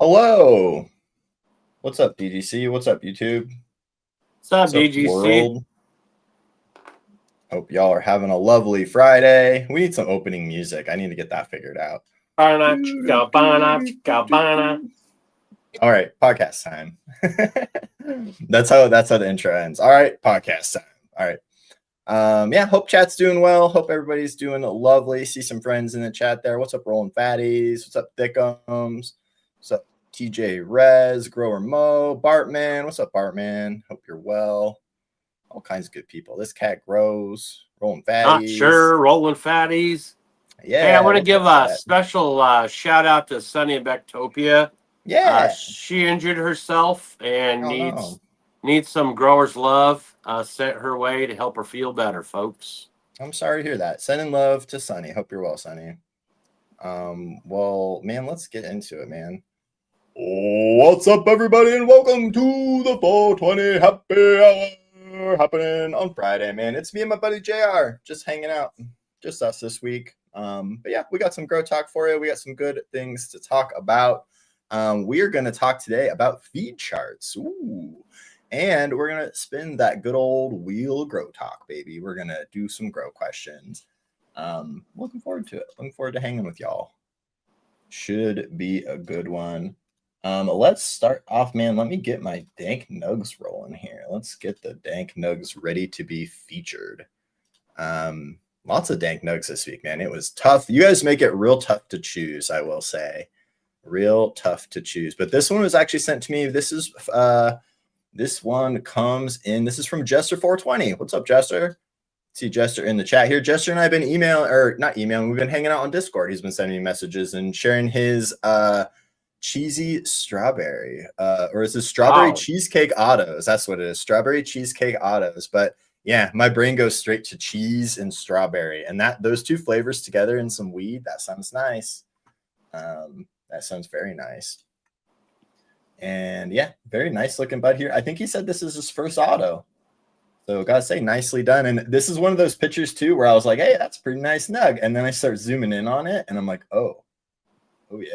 Hello. What's up, DGC? What's up, YouTube? What's up, What's up, DGC? world? Hope y'all are having a lovely Friday. We need some opening music. I need to get that figured out. All right, podcast time. That's how the intro ends. All right, podcast time. All right. Hope chat's doing well. Hope everybody's doing lovely. See some friends in the chat there. What's up, Rolling Fatties? What's up, Thickums? What's up, TJ Rez, Grower Mo, Bartman? What's up, Bartman? Hope you're well. All kinds of good people. This cat grows. Rolling Fatties. Not sure. Rolling Fatties. Yeah. Hey, I want to give a special shout out to Sunny in Bectopia. Yeah. She injured herself and needs some growers' love sent her way to help her feel better, folks. I'm sorry to hear that. Sending love to Sunny. Hope you're well, Sunny. Well, man, let's get into it, man. What's up, everybody, and welcome to the 420 Happy Hour happening on Friday, man. It's me and my buddy JR just hanging out, just us this week. But yeah, we got some grow talk for you. We got some good things to talk about. We are going to talk today about feed charts. Ooh. And we're going to spin that good old wheel of grow talk, baby. We're going to do some grow questions. Looking forward to it. Looking forward to hanging with y'all. Should be a good one. Let's start off, man. Let me get my dank nugs rolling here. Let's get the dank nugs ready to be featured. Lots of dank nugs this week, man. It was tough. You guys make it real tough to choose, I will say. Real tough to choose. But this one was actually sent to me. This one comes in. This is from Jester420. What's up, Jester? See Jester in the chat here. Jester and I have been not emailing. We've been hanging out on Discord. He's been sending me messages and sharing his cheesy strawberry. Or is this strawberry cheesecake autos? That's what it is. Strawberry cheesecake autos. But yeah, my brain goes straight to cheese and strawberry. And those two flavors together in some weed, that sounds nice. That sounds very nice. And yeah, very nice looking bud here. I think he said this is his first auto. So gotta say, nicely done. And this is one of those pictures too where I was like, hey, that's a pretty nice nug. And then I start zooming in on it and I'm like, oh yeah.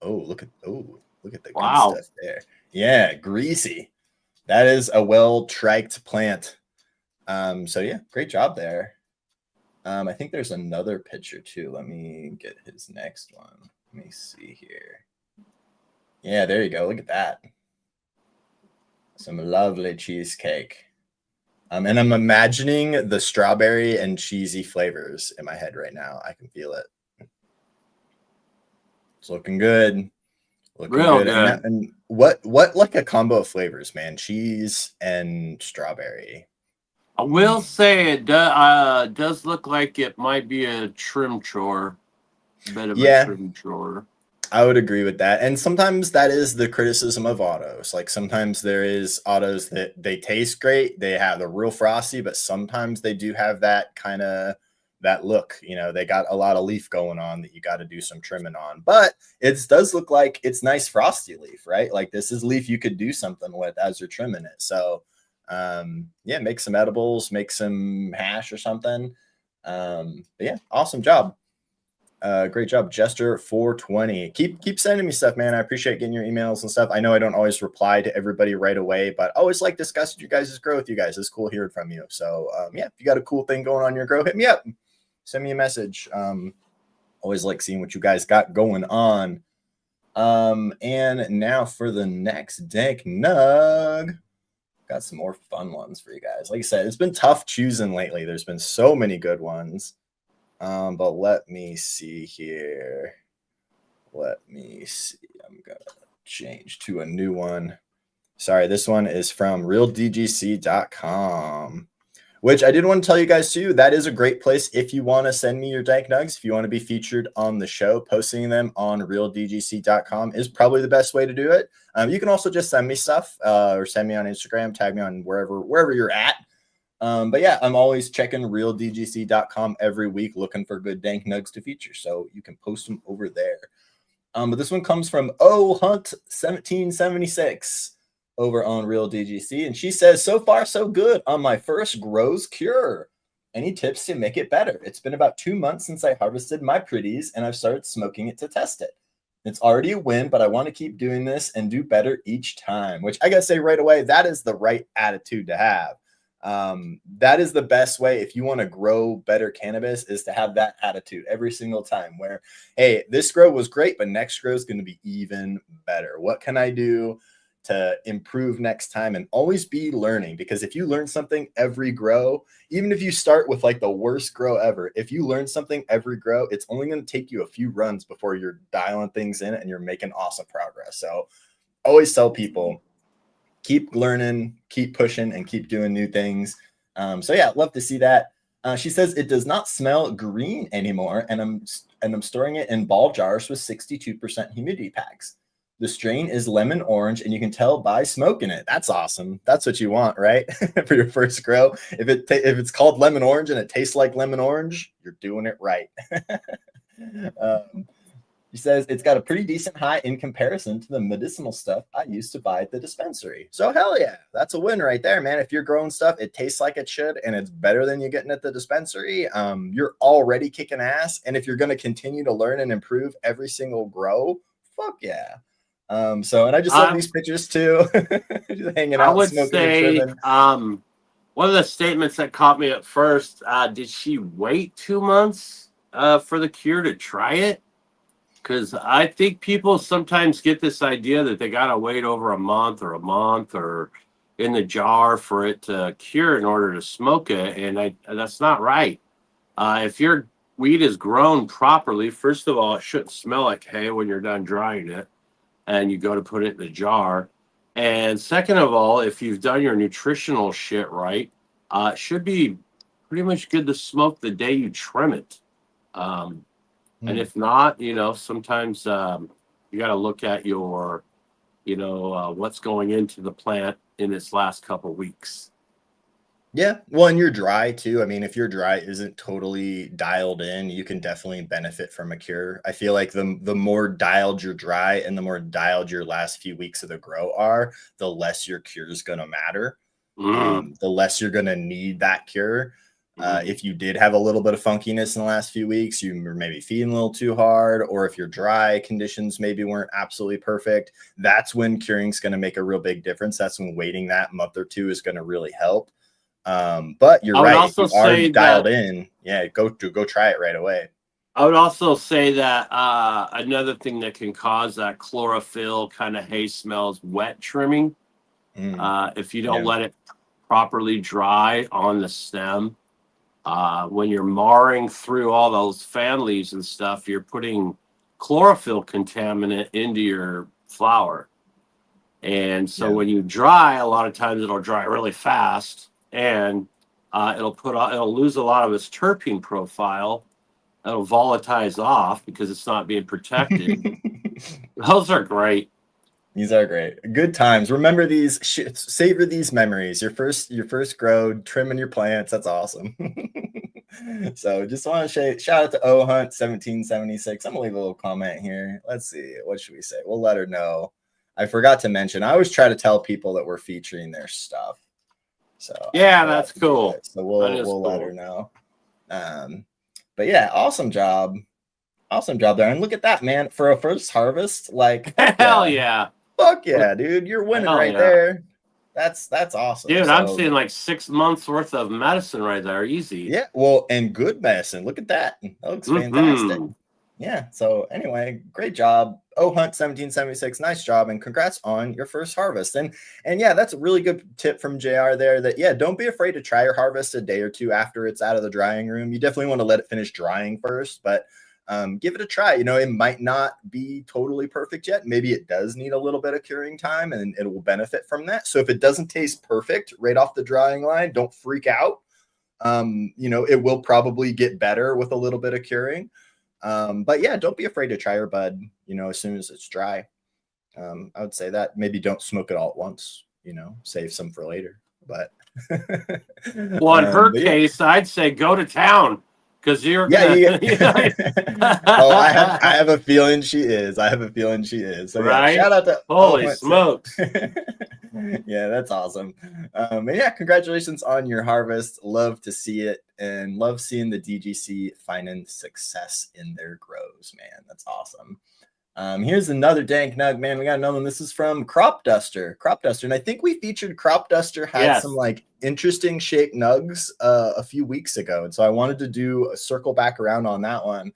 Look at the good stuff there. Yeah, greasy. That is a well-triked plant. So yeah, great job there. I think there's another picture too. Let me get his next one. Let me see here. Yeah, there you go. Look at that. Some lovely cheesecake. And I'm imagining the strawberry and cheesy flavors in my head right now. I can feel it. It's looking good. Real good. And what like a combo of flavors, man? Cheese and strawberry. I will say it does look like it might be a trim chore. A bit of a trim chore. I would agree with that. And sometimes that is the criticism of autos. Like sometimes there is autos that they taste great. They have the real frosty, but sometimes they do have that kind of that look. You know, they got a lot of leaf going on that you got to do some trimming on. But it does look like it's nice frosty leaf, right? Like this is leaf you could do something with as you're trimming it. So yeah, make some edibles, make some hash or something. But yeah, awesome job. Great job, Jester420. Keep sending me stuff, man. I appreciate getting your emails and stuff. I know I don't always reply to everybody right away, but I always like discussing your guys' growth with you guys. It's cool hearing from you. So yeah, if you got a cool thing going on in your grow, hit me up. Send me a message. Always like seeing what you guys got going on. And now for the next dank nug. Got some more fun ones for you guys. Like I said, it's been tough choosing lately. There's been so many good ones. But let me see here. Let me see. I'm going to change to a new one. Sorry, this one is from realdgc.com, which I did want to tell you guys too. That is a great place if you want to send me your dank nugs. If you want to be featured on the show, posting them on realdgc.com is probably the best way to do it. You can also just send me stuff or send me on Instagram, tag me on wherever you're at. But yeah, I'm always checking realdgc.com every week looking for good dank nugs to feature. So you can post them over there. But this one comes from Hunt1776 over on RealDGC. And she says, so far, so good on my first grows cure. Any tips to make it better? It's been about 2 months since I harvested my pretties and I've started smoking it to test it. It's already a win, but I want to keep doing this and do better each time, which I got to say right away, that is the right attitude to have. That is the best way if you want to grow better cannabis, is to have that attitude every single time where, hey, this grow was great, but next grow is going to be even better. What can I do to improve next time? And always be learning, because if you learn something every grow, even if you start with like the worst grow ever, if you learn something every grow, it's only going to take you a few runs before you're dialing things in and you're making awesome progress. So always tell people, keep learning, keep pushing, and keep doing new things. So yeah, love to see that. She says it does not smell green anymore, and I'm storing it in ball jars with 62% humidity packs. The strain is lemon orange, and you can tell by smoking it. That's awesome. That's what you want, right? For your first grow. If it's called lemon orange and it tastes like lemon orange, you're doing it right. He says it's got a pretty decent high in comparison to the medicinal stuff I used to buy at the dispensary. So hell yeah, that's a win right there, man. If you're growing stuff, it tastes like it should, and it's better than you're getting at the dispensary. You're already kicking ass. And if you're going to continue to learn and improve every single grow, fuck yeah. And I just love these pictures too. Just hanging out, I would smoking say, and trimming. one of the statements that caught me at first, did she wait 2 months for the cure to try it? Because I think people sometimes get this idea that they got to wait over a month or in the jar for it to cure in order to smoke it. And that's not right. If your weed is grown properly, first of all, it shouldn't smell like hay when you're done drying it and you go to put it in the jar. And second of all, if you've done your nutritional shit right, it should be pretty much good to smoke the day you trim it. And if not, sometimes you got to look at your, what's going into the plant in its last couple weeks. Yeah, well, and you're dry too. I mean, if your dry isn't totally dialed in, you can definitely benefit from a cure. I feel like the more dialed your dry and the more dialed your last few weeks of the grow are, the less your cure is going to matter. The less you're going to need that cure. If you did have a little bit of funkiness in the last few weeks, you were maybe feeding a little too hard, or if your dry conditions maybe weren't absolutely perfect, that's when curing is going to make a real big difference. That's when waiting that month or two is going to really help. But you're right. If you are dialed in, yeah, go try it right away. I would also say that another thing that can cause that chlorophyll kind of hay smell is wet trimming. If you don't let it properly dry on the stem, when you're marring through all those fan leaves and stuff, you're putting chlorophyll contaminant into your flower. And so when you dry, a lot of times it'll dry really fast, and it'll lose a lot of its terpene profile. It'll volatilize off because it's not being protected. Those are great. These are great. Good times. Remember these. Savor these memories. Your first grow, trimming your plants. That's awesome. So just want to shout out to Hunt 1776. I'm gonna leave a little comment here. Let's see. What should we say? We'll let her know. I forgot to mention. I always try to tell people that we're featuring their stuff. So yeah, that's cool. So we'll let her know. But yeah, awesome job there. And look at that, man. For a first harvest, like hell yeah. Fuck yeah, dude. You're winning there. That's awesome. Dude, I'm seeing like 6 months worth of medicine right there. Easy. Yeah, well, and good medicine. Look at that. That looks fantastic. Yeah. So anyway, great job. Hunt 1776. Nice job. And congrats on your first harvest. And yeah, that's a really good tip from JR there that, yeah, don't be afraid to try your harvest a day or two after it's out of the drying room. You definitely want to let it finish drying first, but give it a try. It might not be totally perfect yet. Maybe it does need a little bit of curing time and it will benefit from that. So if it doesn't taste perfect right off the drying line, don't freak out. It will probably get better with a little bit of curing. But yeah, don't be afraid to try your bud, as soon as it's dry. I would say that maybe don't smoke it all at once, save some for later. But well, in her case, I'd say go to town. Because you're oh, I have a feeling she is. So right? Shout out to holy smokes. Yeah, that's awesome. And yeah, congratulations on your harvest. Love to see it and love seeing the DGC finding success in their grows, man. That's awesome. Here's another dank nug, man. We got another one. This is from Crop Duster. Crop Duster. And I think we featured Crop Duster had some Yes. like interesting shaped nugs a few weeks ago. And so I wanted to do a circle back around on that one.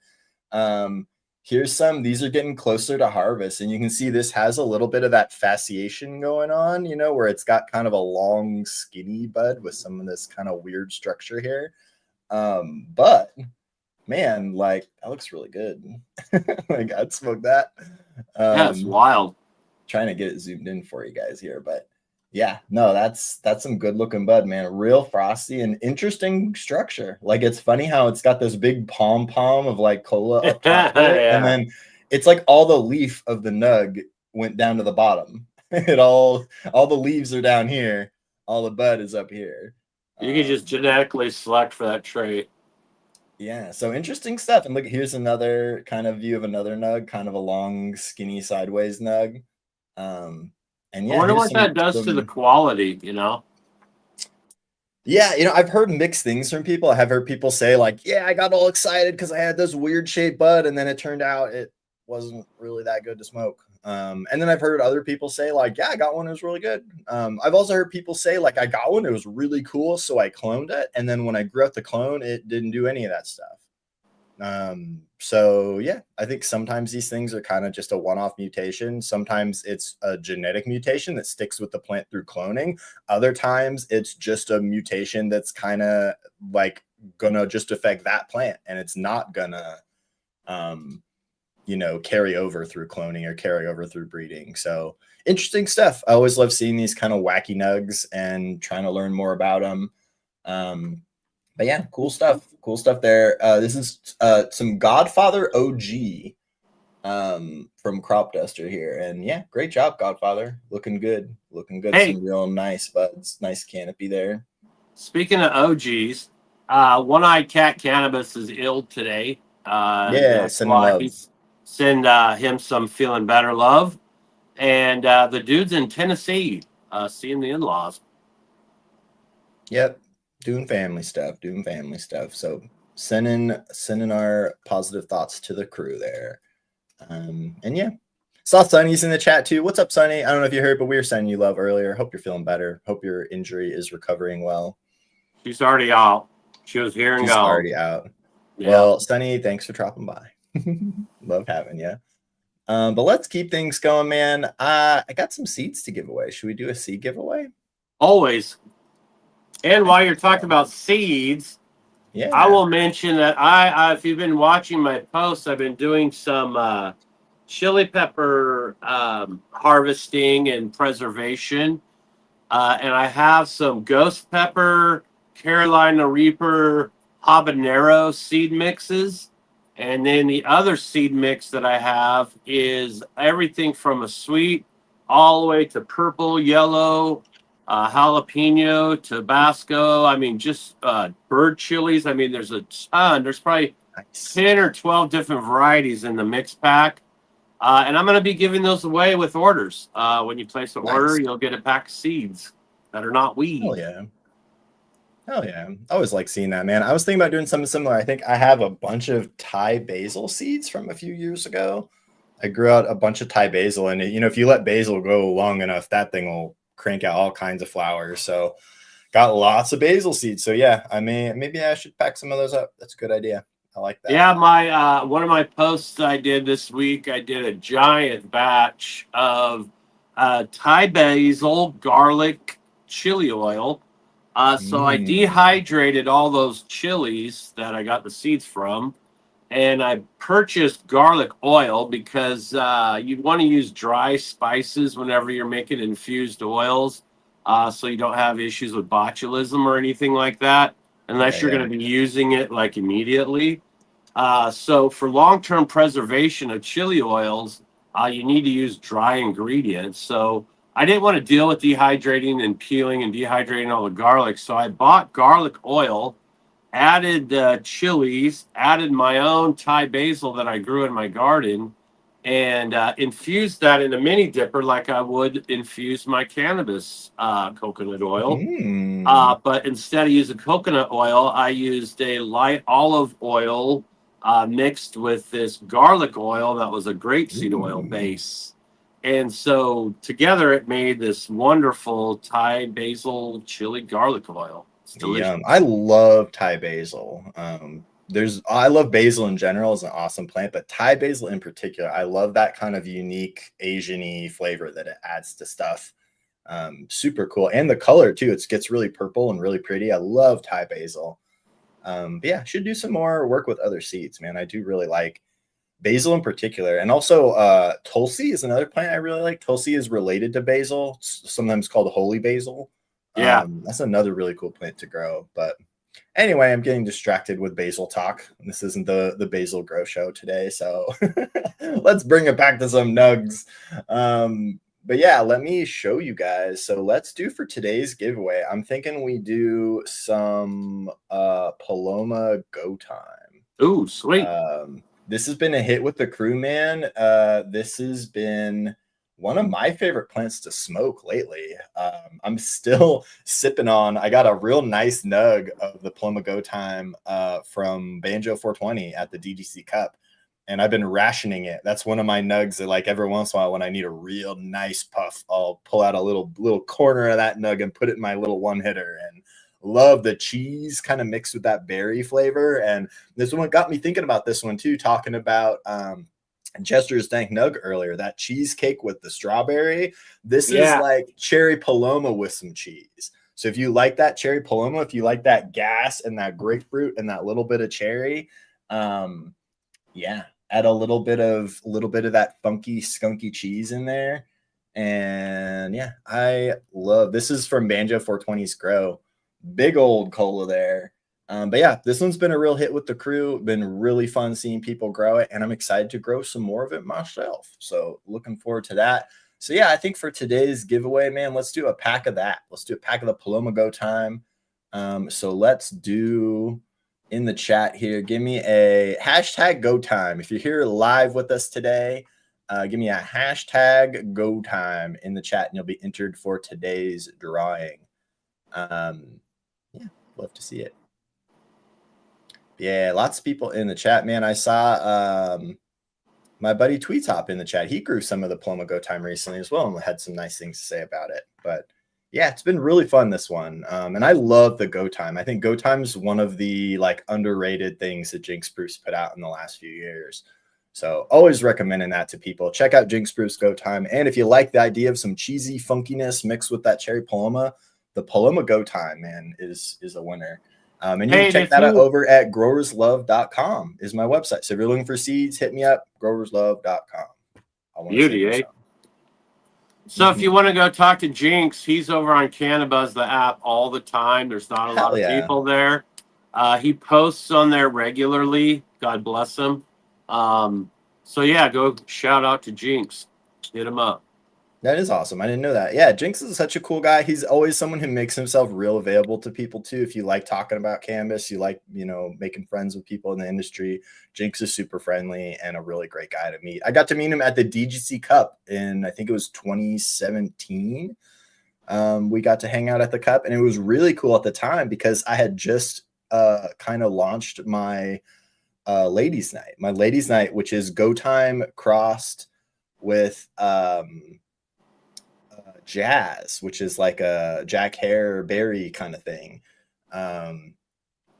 Here's some. These are getting closer to harvest. And you can see this has a little bit of that fasciation going on, you know, where it's got kind of a long, skinny bud with some of this kind of weird structure here. But man, like that looks really good. Like I'd smoke that. Yeah, it's wild. Trying to get it zoomed in for you guys here, but yeah, no, that's some good looking bud, man. Real frosty and interesting structure. Like it's funny how it's got this big pom of like cola up top there, Yeah. and then it's like all the leaf of the nug went down to the bottom. It all the leaves are down here, all the bud is up here. You can just genetically select for that trait. Yeah, so interesting stuff. And look, here's another kind of view of another nug, kind of a long, skinny, sideways nug. And yeah, I wonder what that does to the quality, you know? Yeah, you know, I've heard mixed things from people. I have heard people say, like, yeah, I got all excited because I had this weird shaped bud, and then it turned out it wasn't really that good to smoke. And then I've heard other people say, like, yeah, I got one, it was really good. I've also heard people say, like, I got one, it was really cool, so I cloned it. And then when I grew up the clone, it didn't do any of that stuff. So yeah, I think sometimes these things are kind of just a one-off mutation. Sometimes it's a genetic mutation that sticks with the plant through cloning. Other times it's just a mutation that's kind of like gonna just affect that plant, and it's not gonna you know, carry over through cloning or carry over through breeding. So interesting stuff. I always love seeing these kind of wacky nugs and trying to learn more about them. But yeah, cool stuff. Cool stuff there. This is some Godfather OG from Crop Duster here. And yeah, great job, Godfather. Looking good. Looking good. Hey. Some real nice buds. Nice canopy there. Speaking of OGs, One-Eyed Cat Cannabis is ill today. Yeah, send him love. Send him some feeling better love. And the dude's in Tennessee, seeing the in-laws. Yep. Doing family stuff. So sending our positive thoughts to the crew there. And yeah. Saw Sonny's in the chat too. What's up, Sonny? I don't know if you heard, but we were sending you love earlier. Hope you're feeling better. Hope your injury is recovering well. She's already out. She was here and She's gone. already out. Yeah. Well, Sonny, thanks for dropping by. Love having you. But let's keep things going, man. I got some seeds to give away. Should we do a seed giveaway? Always. And while you're talking about seeds, yeah, I will mention that I if you've been watching my posts, I've been doing some chili pepper harvesting and preservation. And I have some ghost pepper, Carolina Reaper, habanero seed mixes. And then the other seed mix that I have is everything from a sweet all the way to purple, yellow, jalapeno, Tabasco. I mean, just bird chilies. I mean, there's a ton. There's probably 10 or 12 different varieties in the mix pack. And I'm going to be giving those away with orders. When you place an order, you'll get a pack of seeds that are not weed. Oh, yeah. Hell yeah. I always like seeing that, man. I was thinking about doing something similar. I think I have a bunch of Thai basil seeds from a few years ago. I grew out a bunch of Thai basil, and you know, if you let basil grow long enough, that thing will crank out all kinds of flowers. So got lots of basil seeds. So yeah, maybe I should pack some of those up. That's a good idea. I like that. Yeah, my one of my posts I did this week, I did a giant batch of Thai basil, garlic, chili oil. So I dehydrated all those chilies that I got the seeds from, and I purchased garlic oil because you'd want to use dry spices whenever you're making infused oils, so you don't have issues with botulism or anything like that, unless you're going to be using it like immediately. So for long-term preservation of chili oils, you need to use dry ingredients. So I didn't want to deal with dehydrating and peeling and dehydrating all the garlic. So I bought garlic oil, added chilies, added my own Thai basil that I grew in my garden, and infused that in a mini dipper like I would infuse my cannabis coconut oil. But instead of using coconut oil, I used a light olive oil mixed with this garlic oil that was a grapeseed oil Ooh. base. And so together it made this wonderful Thai basil chili garlic oil. It's delicious. Yum. I love Thai basil. I love basil in general as an awesome plant, but Thai basil in particular, I love that kind of unique Asian-y flavor that it adds to stuff. Super cool. And the color too. It gets really purple and really pretty. I love Thai basil. But yeah, should do some more work with other seeds, man. I do really like basil in particular. And also Tulsi is another plant I really like. Tulsi is related to basil, sometimes called holy basil. Yeah. That's another really cool plant to grow. But anyway, I'm getting distracted with basil talk. This isn't the basil grow show today, so let's bring it back to some nugs. But yeah, let me show you guys. So let's do for today's giveaway. I'm thinking we do some Paloma Go Time. Ooh, sweet. This has been a hit with the crew, man. This has been one of my favorite plants to smoke lately. I'm still sipping on. I got a real nice nug of the Paloma Go Time from Banjo 420 at the DGC Cup, and I've been rationing it. That's one of my nugs that, like, every once in a while when I need a real nice puff, I'll pull out a little corner of that nug and put it in my little one hitter. And love the cheese kind of mixed with that berry flavor. And this one got me thinking about this one too, talking about Chester's Dank Nug earlier, that cheesecake with the strawberry. This is like cherry Paloma with some cheese. So if you like that cherry Paloma, if you like that gas and that grapefruit and that little bit of cherry, yeah, add a little bit of that funky skunky cheese in there. And yeah, I love this. Is from Banjo 420's Grow. Big old cola there. But yeah, this one's been a real hit with the crew. Been really fun seeing people grow it, and I'm excited to grow some more of it myself. So looking forward to that. So yeah, I think for today's giveaway, man, let's do a pack of that. Let's do a pack of the Paloma Go Time. So let's do in the chat here. Give me a hashtag Go Time. If you're here live with us today, give me a hashtag Go Time in the chat, and you'll be entered for today's drawing. Yeah, love to see it. Yeah, lots of people in the chat, man. I saw my buddy Tweetop in the chat. He grew some of the Paloma Go Time recently as well and had some nice things to say about it. But yeah, it's been really fun, this one. And I love the Go Time. I think Go Time is one of the like underrated things that Jinx Spruce put out in the last few years. So always recommending that to people. Check out Jinx Spruce Go Time. And if you like the idea of some cheesy funkiness mixed with that cherry Paloma, the Paloma Go Time, man, is a winner. And you can check that out over at growerslove.com is my website. So if you're looking for seeds, hit me up, growerslove.com. Beauty, eh? So if you want to go talk to Jinx, he's over on Cannabis, the app, all the time. There's not a lot of people there. He posts on there regularly. God bless him. So yeah, go shout out to Jinx. Hit him up. That is awesome. I didn't know that. Yeah, Jinx is such a cool guy. He's always someone who makes himself real available to people too. If you like talking about cannabis, you like, making friends with people in the industry, Jinx is super friendly and a really great guy to meet. I got to meet him at the DGC Cup in, I think it was 2017. We got to hang out at the Cup, and it was really cool at the time because I had just kind of launched my ladies' night. My ladies' night, which is Go Time crossed with jazz, which is like a Jack Hare berry kind of thing. And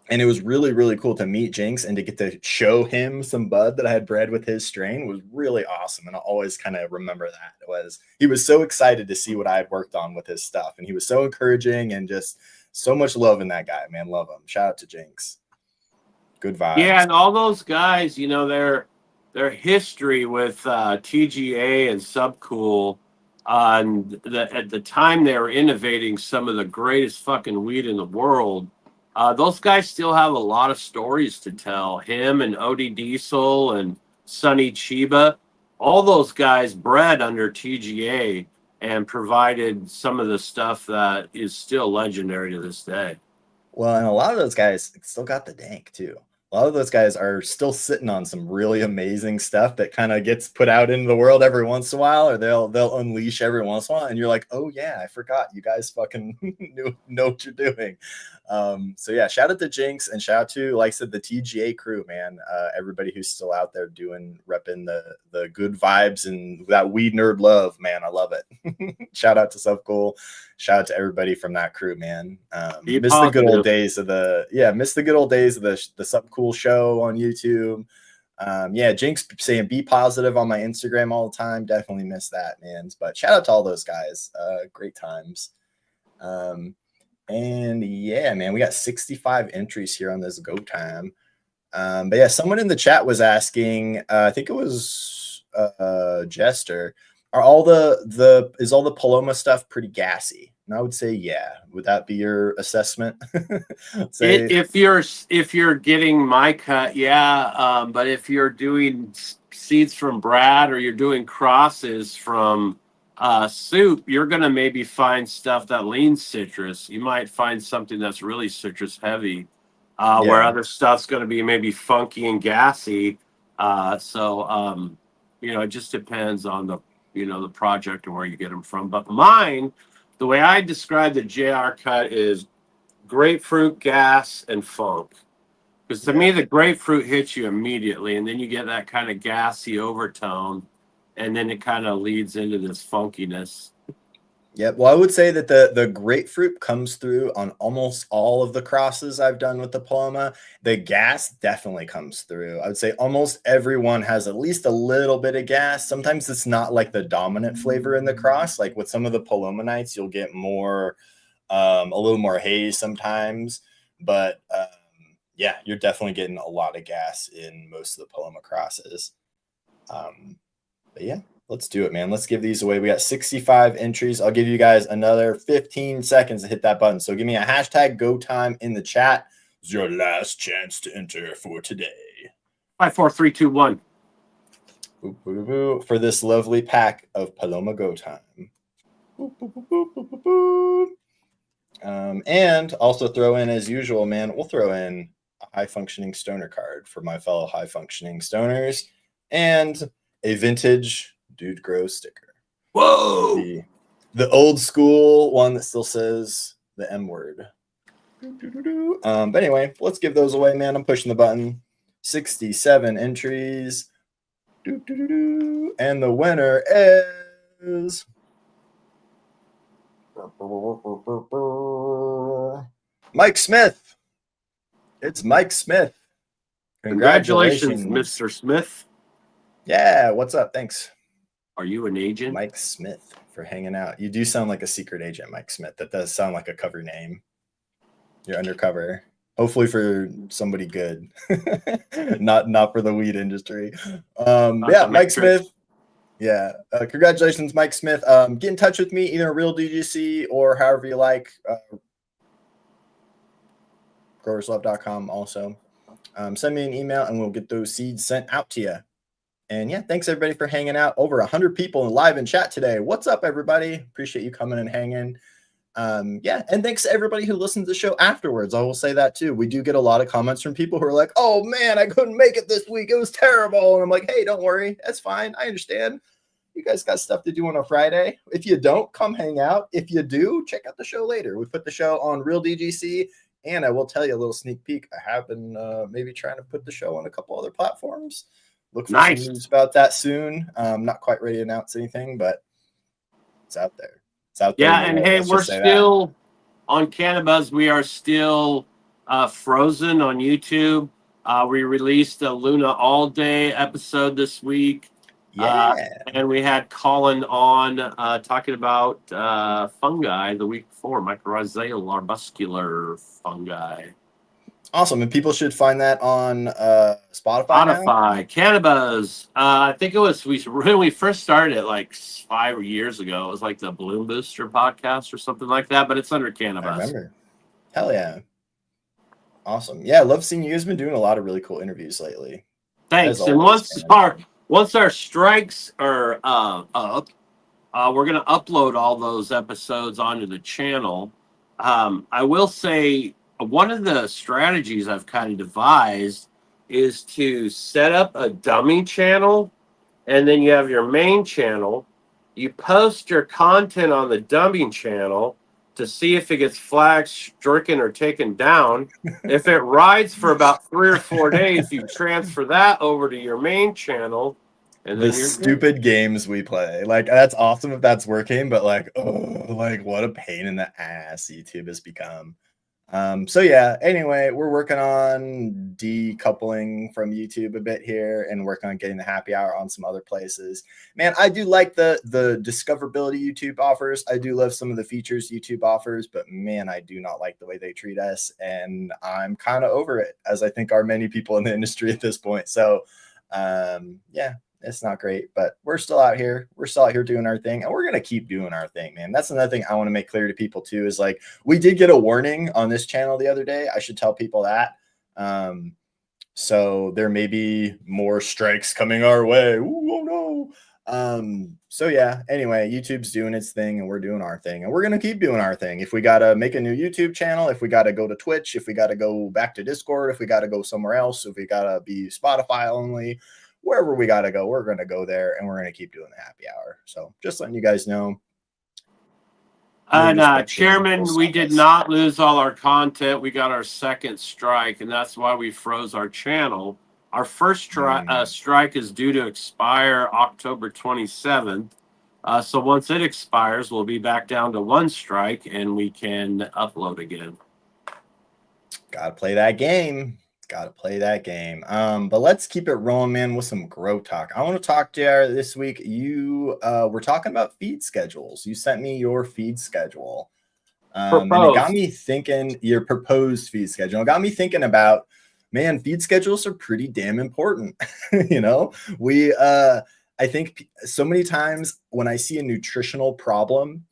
it was really, really cool to meet Jinx and to get to show him some bud that I had bred with his strain was really awesome. And I'll always kind of remember that. He was so excited to see what I had worked on with his stuff. And he was so encouraging and just so much love in that guy, man. Love him. Shout out to Jinx. Good vibes. Yeah, and all those guys, their history with TGA and Subcool, at the time they were innovating some of the greatest fucking weed in the world. Those guys still have a lot of stories to tell. Him and Odie Diesel and Sonny Chiba, all those guys bred under TGA and provided some of the stuff that is still legendary to this day. Well, and a lot of those guys still got the dank too. A lot of those guys are still sitting on some really amazing stuff that kind of gets put out into the world every once in a while, or they'll unleash every once in a while, and you're like, oh yeah, I forgot you guys fucking know what you're doing. So yeah, shout out to Jinx and shout out to, like I said, the TGA crew, man. Everybody who's still out there repping the good vibes and that weed nerd love, man. I love it. Shout out to Subcool. Shout out to everybody from that crew, man. Miss the good old days of the Subcool show on YouTube. Yeah, Jinx saying be positive on my Instagram all the time. Definitely miss that, man. But shout out to all those guys. Great times. And yeah, man, we got 65 entries here on this go time. But yeah, someone in the chat was asking, I think it was Jester, is all the Paloma stuff pretty gassy? And I would say, yeah. Would that be your assessment? If you're getting my cut, yeah. But if you're doing seeds from Brad or you're doing crosses from soup, you're gonna maybe find stuff that leans citrus. You might find something that's really citrus heavy, where other stuff's gonna be maybe funky and gassy. It just depends on the project and where you get them from. But mine, the way I describe the JR cut is grapefruit, gas, and funk. Because to me, the grapefruit hits you immediately, and then you get that kind of gassy overtone, and then it kind of leads into this funkiness. Yeah, well, I would say that the grapefruit comes through on almost all of the crosses I've done with the Paloma. The gas definitely comes through. I would say almost everyone has at least a little bit of gas. Sometimes it's not like the dominant flavor in the cross. Like with some of the Paloma nights, you'll get more, a little more haze sometimes. But yeah, you're definitely getting a lot of gas in most of the Paloma crosses. But yeah. Let's do it, man. Let's give these away. We got 65 entries. I'll give you guys another 15 seconds to hit that button. So give me a hashtag go time in the chat. It's your last chance to enter for today. 5, 4, 3, 2, 1. Boop, boop, boop, for this lovely pack of Paloma Go Time. Boop, boop, boop, boop, boop, boop, boop. And also throw in, as usual, man, we'll throw in a high-functioning stoner card for my fellow high-functioning stoners and a vintage Dude Grows sticker. Whoa! The old school one that still says the M word. But anyway, let's give those away, man. I'm pushing the button. 67 entries. And the winner is Mike Smith. It's Mike Smith. Congratulations, Mr. Smith. Yeah, what's up? Thanks. Are you an agent? Mike Smith for hanging out. You do sound like a secret agent, Mike Smith. That does sound like a cover name. You're undercover. Hopefully for somebody good. not for the weed industry. Yeah, Mike Smith. Yeah. Congratulations, Mike Smith. Get in touch with me, either Real DGC or however you like. growerslove.com also. Send me an email and we'll get those seeds sent out to you. And yeah, thanks everybody for hanging out. Over 100 people live in chat today. What's up, everybody? Appreciate you coming and hanging. Yeah, and thanks to everybody who listens to the show afterwards. I will say that too. We do get a lot of comments from people who are like, "Oh man, I couldn't make it this week. It was terrible." And I'm like, "Hey, don't worry. That's fine. I understand. You guys got stuff to do on a Friday. If you don't, come hang out. If you do, check out the show later. We put the show on Real DGC, and I will tell you a little sneak peek. I have been maybe trying to put the show on a couple other platforms. Look for some news about that soon. Not quite ready to announce anything, but it's out there. It's out there. Yeah, and hey, we're still on Cannabis. We are still frozen on YouTube. We released a Luna All Day episode this week. Yeah. And we had Colin on talking about fungi the week before, mycorrhizal arbuscular fungi. Awesome. And people should find that on Spotify, Cannabis. I think it was when we first started it like 5 years ago. It was like the Bloom Booster podcast or something like that, but it's under Cannabis. I remember. Hell yeah. Awesome. Yeah, I love seeing you guys been doing a lot of really cool interviews lately. Thanks. And once our strikes are up, we're going to upload all those episodes onto the channel. I will say, one of the strategies I've kind of devised is to set up a dummy channel, and then you have your main channel. You post your content on the dummy channel, to see if it gets flagged, stricken, or taken down. If it rides for about 3 or 4 days, you transfer that over to your main channel, and The then you're good. stupid games we play. Like, that's awesome if that's working, but like, oh, like what a pain in the ass YouTube has become. So yeah, anyway, we're working on decoupling from YouTube a bit here and working on getting the happy hour on some other places. Man, I do like the discoverability YouTube offers. I do love some of the features YouTube offers, but man, I do not like the way they treat us, and I'm kind of over it, as I think are many people in the industry at this point. So yeah, it's not great, but we're still out here. We're still out here doing our thing, and we're gonna keep doing our thing, man. That's another thing I want to make clear to people too, is like, we did get a warning on this channel the other day. I should tell people that. So there may be more strikes coming our way. Ooh, oh no. So yeah, anyway, YouTube's doing its thing and we're doing our thing, and we're gonna keep doing our thing. If we gotta make a new YouTube channel, if we gotta go to Twitch, if we gotta go back to Discord, if we gotta go somewhere else, if we gotta be Spotify only, wherever we got to go, we're going to go there, and we're going to keep doing the happy hour. So just letting you guys know. And Chairman, we did not lose all our content. We got our second strike, and that's why we froze our channel. Our first strike is due to expire October 27th. So once it expires, we'll be back down to one strike, and we can upload again. Got to play that game. Got to play that game. But let's keep it rolling, man, with some grow talk. I want to talk to you this week. You were talking about feed schedules. You sent me your feed schedule. And it got me thinking, your proposed feed schedule. It got me thinking about, man, feed schedules are pretty damn important. You know, I think so many times when I see a nutritional problem,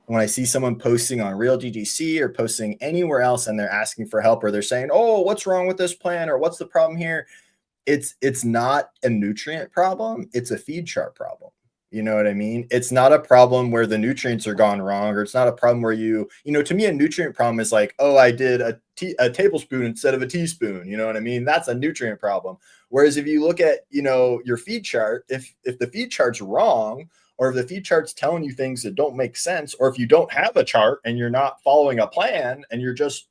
when I see someone posting on Real DGC or posting anywhere else and they're asking for help, or they're saying, oh, what's wrong with this plant, or what's the problem here? It's not a nutrient problem. It's a feed chart problem. You know what I mean? It's not a problem where the nutrients are gone wrong, or it's not a problem where to me, a nutrient problem is like, oh, I did a tablespoon instead of a teaspoon. You know what I mean? That's a nutrient problem. Whereas if you look at, your feed chart, if the feed chart's wrong, or if the feed chart's telling you things that don't make sense, or if you don't have a chart and you're not following a plan and you're just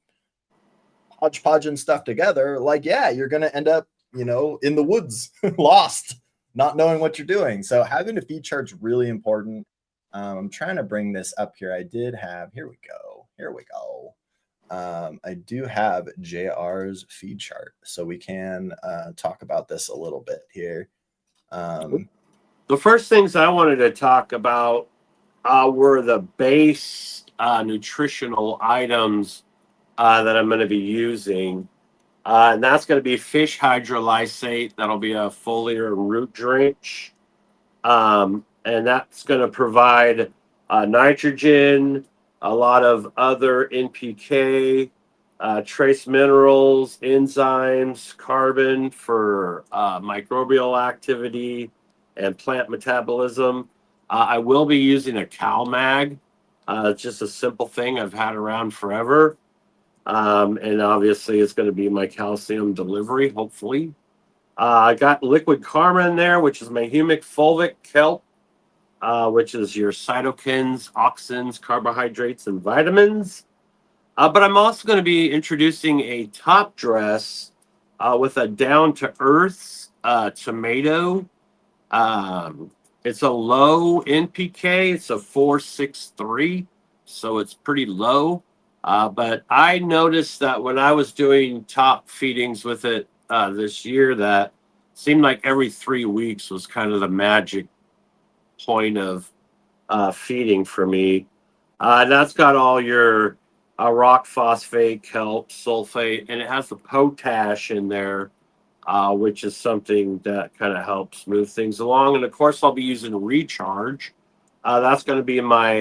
hodgepodging stuff together, like, yeah, you're going to end up, in the woods, lost, not knowing what you're doing. So having a feed chart's really important. I'm trying to bring this up here. I did have, here we go. I do have JR's feed chart, so we can talk about this a little bit here. The first things I wanted to talk about were the base nutritional items that I'm going to be using. And that's going to be fish hydrolysate. That'll be a foliar root drench. And that's going to provide nitrogen, a lot of other NPK, trace minerals, enzymes, carbon for microbial activity and plant metabolism. I will be using a cow mag. It's just a simple thing I've had around forever. And obviously it's going to be my calcium delivery, hopefully. I got liquid karma in there, which is my humic fulvic kelp, which is your cytokines, auxins, carbohydrates, and vitamins. But I'm also going to be introducing a top dress with a down-to-earth tomato. It's a low NPK. It's a 463, so it's pretty low. But I noticed that when I was doing top feedings with it this year, that seemed like every 3 weeks was kind of the magic point of feeding for me. That's got all your rock phosphate, kelp, sulfate, and it has the potash in there, which is something that kind of helps move things along. And of course, I'll be using Recharge. That's going to be my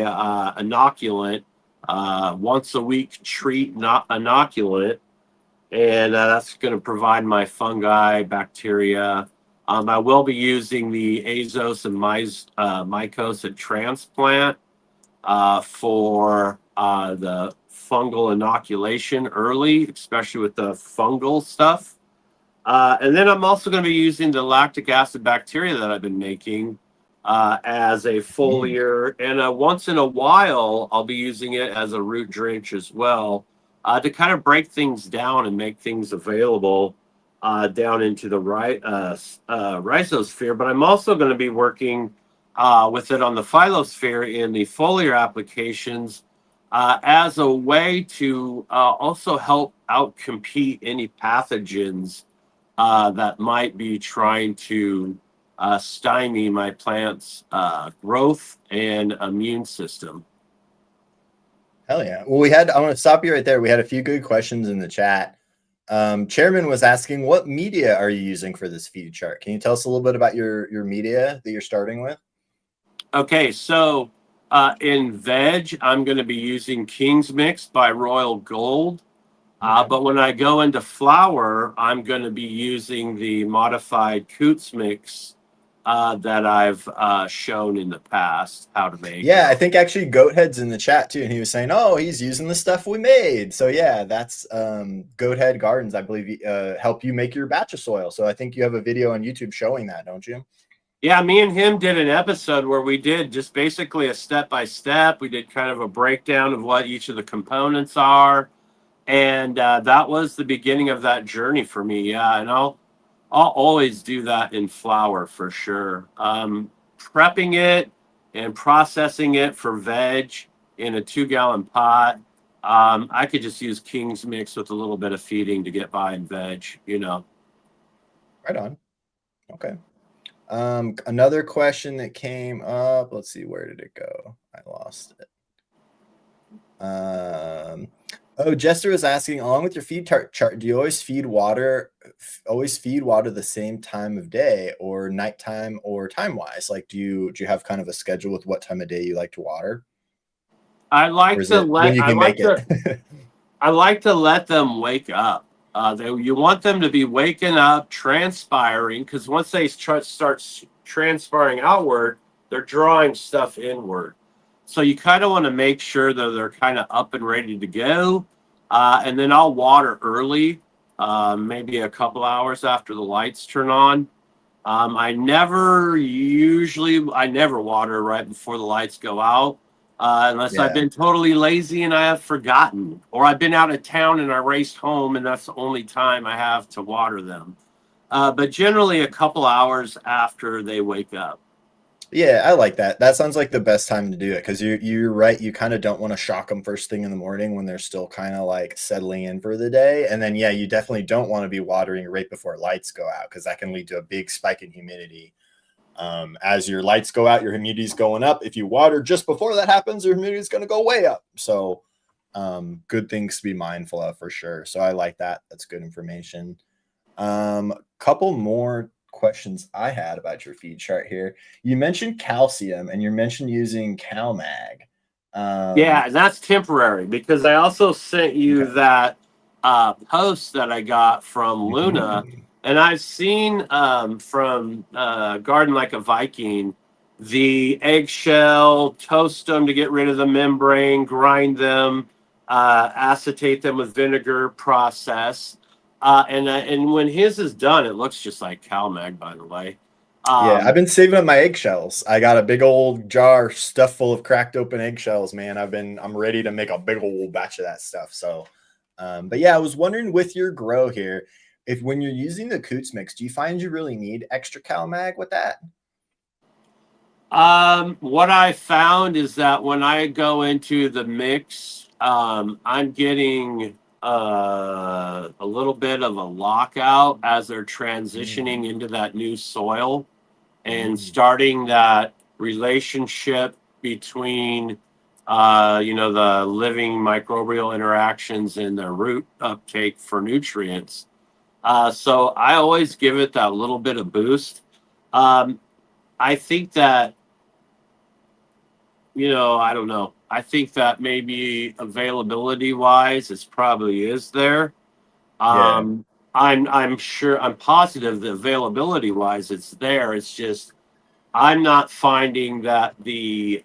inoculant, once a week treat, not inoculant. And that's going to provide my fungi, bacteria. I will be using the Azos and mycosis transplant for the fungal inoculation early, especially with the fungal stuff. And then I'm also going to be using the lactic acid bacteria that I've been making as a foliar, and once in a while, I'll be using it as a root drench as well, to kind of break things down and make things available down into the rhizosphere. But I'm also going to be working with it on the phylosphere in the foliar applications as a way to also help outcompete any pathogens that might be trying to stymie my plant's growth and immune system. Hell yeah. Well, I want to stop you right there. We had a few good questions in the chat. Chairman was asking, what media are you using for this feed chart? Can you tell us a little bit about your media that you're starting with? Okay, so in veg, I'm going to be using King's Mix by Royal Gold. But when I go into flour, I'm going to be using the modified Coots Mix that I've shown in the past how to make. Yeah, I think actually Goathead's in the chat too, and he was saying, "Oh, he's using the stuff we made." So yeah, that's Goathead Gardens, I believe, help you make your batch of soil. So I think you have a video on YouTube showing that, don't you? Yeah, me and him did an episode where we did just basically a step by step. We did kind of a breakdown of what each of the components are, and that was the beginning of that journey for me. Yeah, and I'll always do that in flour for sure. Prepping it and processing it for veg in a 2-gallon pot. I could just use King's Mix with a little bit of feeding to get by in veg, you know. Right on. Okay. Another question that came up. Let's see, where did it go? I lost it. Jester was asking, along with your feed chart, do you always feed water the same time of day, or nighttime, or time wise? Like, do you have kind of a schedule with what time of day you like to water? I like to let them wake up. You want them to be waking up, transpiring, because once they start transpiring outward, they're drawing stuff inward. So you kind of want to make sure that they're kind of up and ready to go. And then I'll water early, maybe a couple hours after the lights turn on. I never water right before the lights go out. Unless I've been totally lazy and I have forgotten, or I've been out of town and I raced home and that's the only time I have to water them. But generally a couple hours after they wake up. Yeah, I like that. That sounds like the best time to do it, because you're right. You kind of don't want to shock them first thing in the morning when they're still kind of like settling in for the day. And then, yeah, you definitely don't want to be watering right before lights go out, because that can lead to a big spike in humidity. As your lights go out, your humidity is going up. If you water just before that happens, your humidity is going to go way up. So good things to be mindful of for sure. So I like that. That's good information. Couple more questions I had about your feed chart here. You mentioned calcium, and you mentioned using CalMag. Yeah, and that's temporary, because I also sent you that post that I got from Luna. And I've seen from Garden Like a Viking, the eggshell, toast them to get rid of the membrane, grind them, acetate them with vinegar process. And when his is done, it looks just like CalMag, by the way. Yeah, I've been saving up my eggshells. I got a big old jar stuffed full of cracked open eggshells, man. I'm ready to make a big old batch of that stuff. So, but yeah, I was wondering with your grow here, if when you're using the Coots Mix, do you find you really need extra CalMag with that? What I found is that when I go into the mix, I'm getting a little bit of a lockout as they're transitioning into that new soil and starting that relationship between the living microbial interactions and the root uptake for nutrients. So I always give it that little bit of boost. I think that, I don't know. I think that maybe availability wise, it probably is there. I'm positive that availability wise, it's there. It's just, I'm not finding that the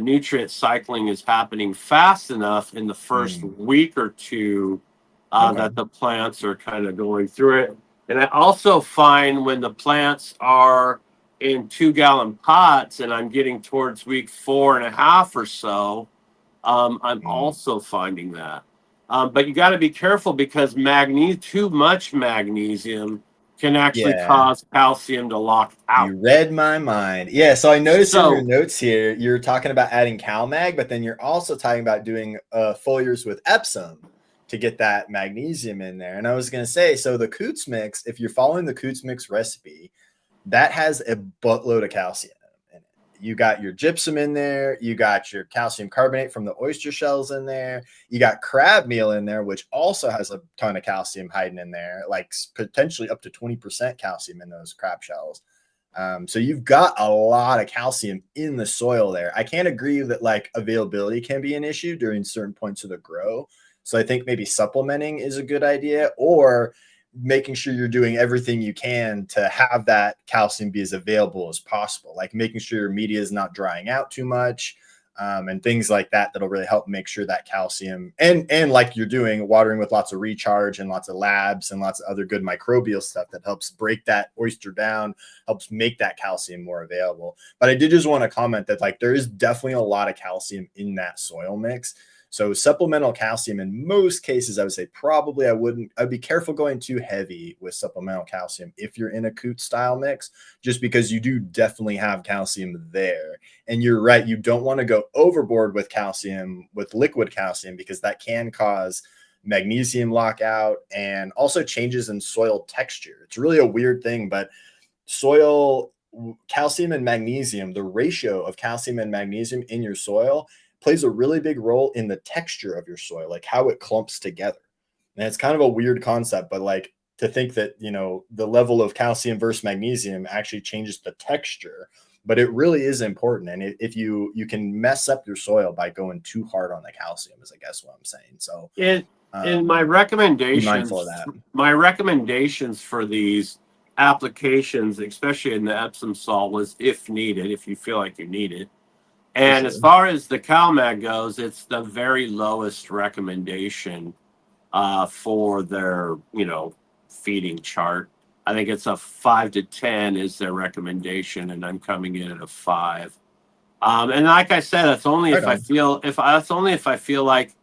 nutrient cycling is happening fast enough in the first week or two that the plants are kind of going through it. And I also find when the plants are in 2-gallon pots and I'm getting towards week 4.5 or so, I'm also finding that. But you got to be careful because too much magnesium can actually Yeah. cause calcium to lock out. You read my mind. Yeah, so I noticed in your So notes here, you're talking about adding CalMag, but then you're also talking about doing foliars with Epsom to get that magnesium in there. And I was going to say, so the Coots mix, if you're following the Coots mix recipe, that has a buttload of calcium in it. You got your gypsum in there. You got your calcium carbonate from the oyster shells in there. You got crab meal in there, which also has a ton of calcium hiding in there, like potentially up to 20% calcium in those crab shells. So you've got a lot of calcium in the soil there. I can't agree that like availability can be an issue during certain points of the grow. So I think maybe supplementing is a good idea, or making sure you're doing everything you can to have that calcium be as available as possible, like making sure your media is not drying out too much, and things like that that'll really help make sure that calcium and like you're doing, watering with lots of recharge and lots of labs and lots of other good microbial stuff that helps break that oyster down, helps make that calcium more available. But I did just want to comment that like there is definitely a lot of calcium in that soil mix. So supplemental calcium in most cases, I would say probably I'd be careful going too heavy with supplemental calcium if you're in a Coot style mix, just because you do definitely have calcium there. And you're right, you don't want to go overboard with calcium, with liquid calcium, because that can cause magnesium lockout and also changes in soil texture. It's really a weird thing, but soil calcium and magnesium, the ratio of calcium and magnesium in your soil plays a really big role in the texture of your soil, like how it clumps together. And it's kind of a weird concept, but like to think that, you know, the level of calcium versus magnesium actually changes the texture, but it really is important. And if you can mess up your soil by going too hard on the calcium, is I guess what I'm saying. So in be mindful of that. my recommendations for these applications, especially in the Epsom salt, was if needed, if you feel like you need it. And Sure. as far as the CalMag goes, it's the very lowest recommendation for their, feeding chart. I think it's a 5 to 10 is their recommendation, and I'm coming in at a 5. And like I said, that's only Right if I on. feel if I, that's only if I feel like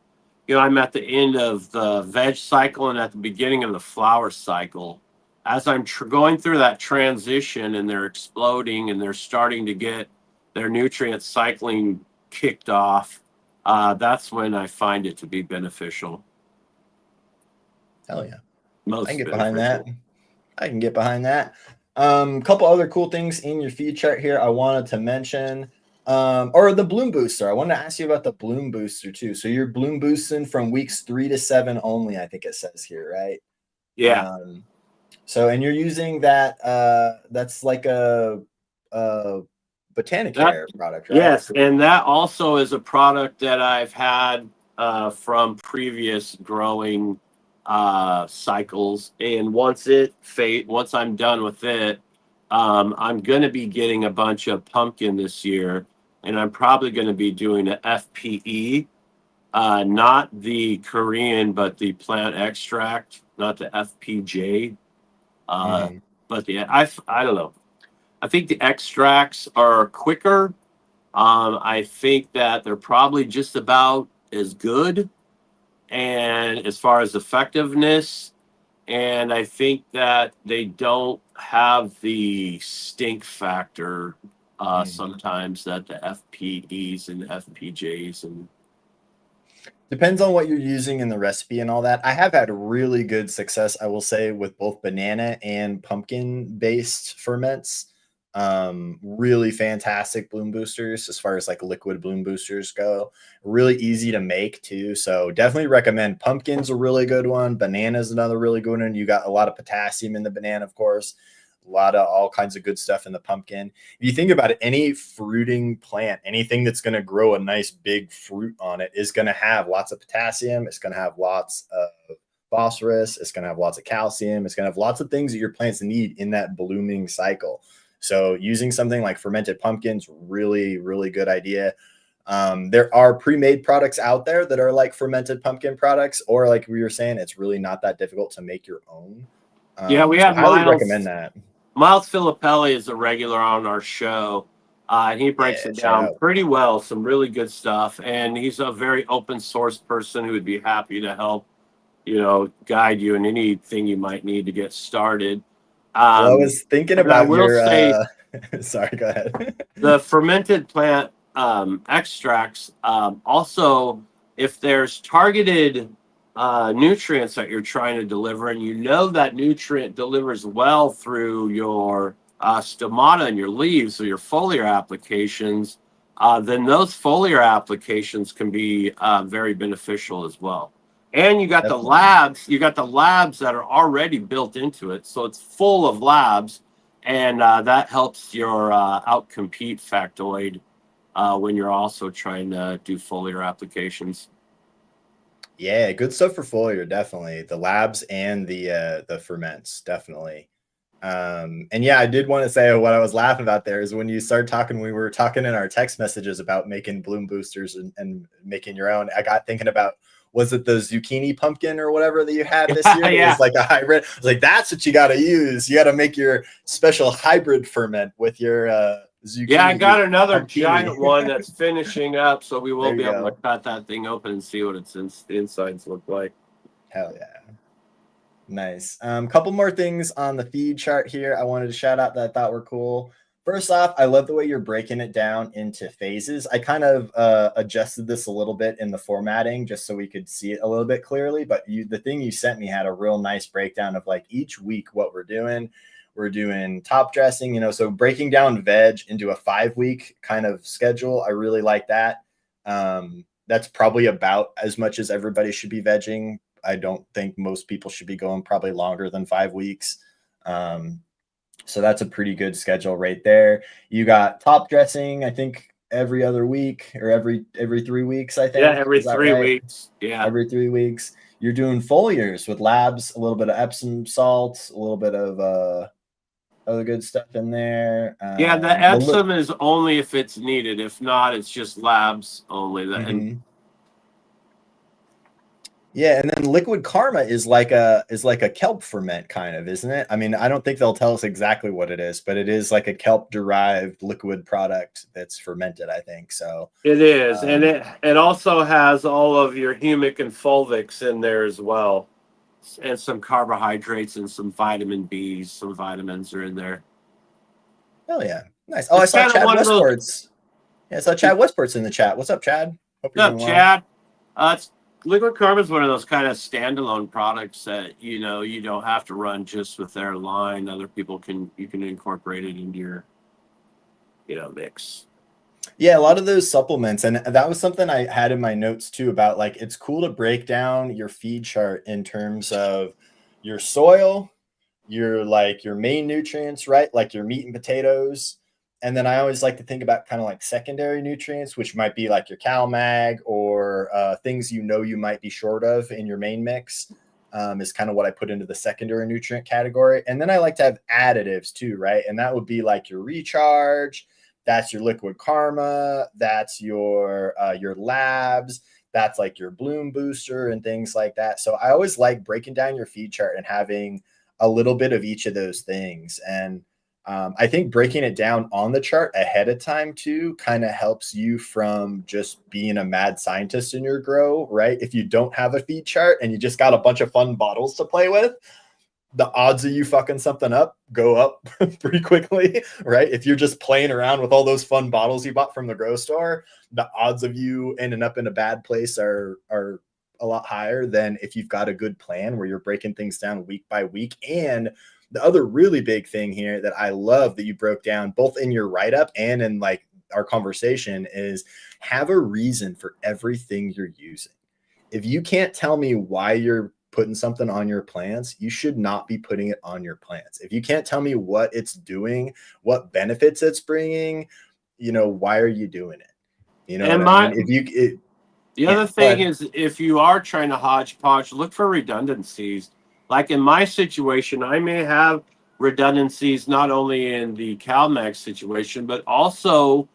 I'm at the end of the veg cycle and at the beginning of the flower cycle. As I'm going through that transition and they're exploding and they're starting to get their nutrient cycling kicked off, that's when I find it to be beneficial. Hell yeah. I can Most get behind that. beneficial. I can get behind that. Couple other cool things in your feed chart here I wanted to mention. Or the bloom booster. I wanted to ask you about the bloom booster too. So you're bloom boosting from weeks 3 to 7 only, I think it says here, right? Yeah. So and you're using that that's like a That Botanicare product, right? Yes, and that also is a product that I've had from previous growing cycles. And once I'm done with it, I'm going to be getting a bunch of pumpkin this year, and I'm probably going to be doing an FPE, not the Korean, but the plant extract, not the FPJ. Uh, Mhm. but I don't know. I think the extracts are quicker. I think that they're probably just about as good, and as far as effectiveness, and I think that they don't have the stink factor Mhm. sometimes that the FPEs and FPJs and Depends on what you're using in the recipe and all that. I have had really good success, I will say, with both banana and pumpkin based ferments. Really fantastic bloom boosters as far as like liquid bloom boosters go. Really easy to make too. So definitely recommend. Pumpkin's a really good one. Banana's another really good one. You got a lot of potassium in the banana, of course. A lot of all kinds of good stuff in the pumpkin. If you think about it, any fruiting plant, anything that's going to grow a nice big fruit on it is going to have lots of potassium. It's going to have lots of phosphorus. It's going to have lots of calcium. It's going to have lots of things that your plants need in that blooming cycle. So using something like fermented pumpkins, really, really good idea. There are pre-made products out there that are like fermented pumpkin products, or like we were saying, it's really not that difficult to make your own. yeah, we So had highly recommend Miles. that. Miles Filippelli is a regular on our show. And he breaks Yeah, it shout down out. pretty well, some really good stuff. And he's a very open source person who would be happy to help, guide you in anything you might need to get started. Well, I Um, was thinking and I about will your say sorry, go ahead. the fermented plant extracts also, if there's targeted nutrients that you're trying to deliver, and that nutrient delivers well through your stomata and your leaves or your foliar applications, then those foliar applications can be very beneficial as well. And Definitely. you got the labs that are already built into it, so it's full of labs, and that helps your outcompete factoid when you're also trying to do foliar applications. Yeah, good stuff for foliar, definitely. The labs and the ferments, definitely. And yeah, I did want to say what I was laughing about there is when you started talking, we were talking in our text messages about making bloom boosters and making your own. I got thinking about, was it the zucchini pumpkin or whatever that you had this year? It Yeah. was like a hybrid. I was like, that's what you got to use. You got to make your special hybrid ferment with your Yeah, I zucchini got another pumpkini. giant one that's finishing up, so we will There be you able to go. cut that thing open and see what the insides look like. Hell yeah. Nice. Couple more things on the feed chart here I wanted to shout out that I thought were cool. First off, I love the way you're breaking it down into phases. I kind of adjusted this a little bit in the formatting just so we could see it a little bit clearly. But the thing you sent me had a real nice breakdown of like each week what we're doing. We're doing top dressing, so breaking down veg into a 5-week kind of schedule. I really like that. That's probably about as much as everybody should be vegging. I don't think most people should be going probably longer than 5 weeks. So that's a pretty good schedule right there. You got top dressing, I think every other week or every 3 weeks, I Yeah, think. every Is that three right? weeks. Yeah. Every 3 weeks. You're doing foliars with labs, a little bit of Epsom salts, a little bit of other good stuff in there. Yeah, the Epsom is only if it's needed. If not, it's just labs only. And yeah, and then liquid karma is like a kelp ferment kind of, isn't it? I mean, I don't think they'll tell us exactly what it is, but it is like a kelp derived liquid product that's fermented, I think. So it is, and um, it also has all of your humic and fulvics in there as well, and some carbohydrates and some vitamin B's. Some vitamins are in there. hell yeah, nice. Oh, I It's saw kind of Chad one of those. Westport's. Yeah, I saw Chad Westport's in the chat. What's up, Chad? Hope you're What's up, doing well. Chad? It's Liquid Karma is one of those kind of standalone products that you don't have to run just with their line. Other people you can incorporate it into your mix. Yeah, a lot of those supplements, and that was something I had in my notes too about like it's cool to break down your feed chart in terms of your soil, your main nutrients, right? Like your meat and potatoes. And then I always like to think about kind of like secondary nutrients, which might be like your cow mag or things you might be short of in your main mix. Is kind of what I put into the secondary nutrient category. And then I like to have additives too, right? And that would be like your recharge, that's your liquid karma, that's your labs, that's like your bloom booster and things like that. So I always like breaking down your feed chart and having a little bit of each of those things. And I think breaking it down on the chart ahead of time too kind of helps you from just being a mad scientist in your grow, right? If you don't have a feed chart and you just got a bunch of fun bottles to play with, the odds of you fucking something up go up pretty quickly, right? If you're just playing around with all those fun bottles you bought from the grocery store, the odds of you ending up in a bad place are a lot higher than if you've got a good plan where you're breaking things down week by week. And the other really big thing here that I love that you broke down both in your write-up and in like our conversation is have a reason for everything you're using. If you can't tell me why you're putting something on your plants, you should not be putting it on your plants. If you can't tell me what it's doing, what benefits it's bringing, why are you doing it? You know what And I mean? the Yeah, other go thing ahead. is, if you are trying to hodgepodge, look for redundancies. Like in my situation, I may have redundancies not only in the CalMax situation, but also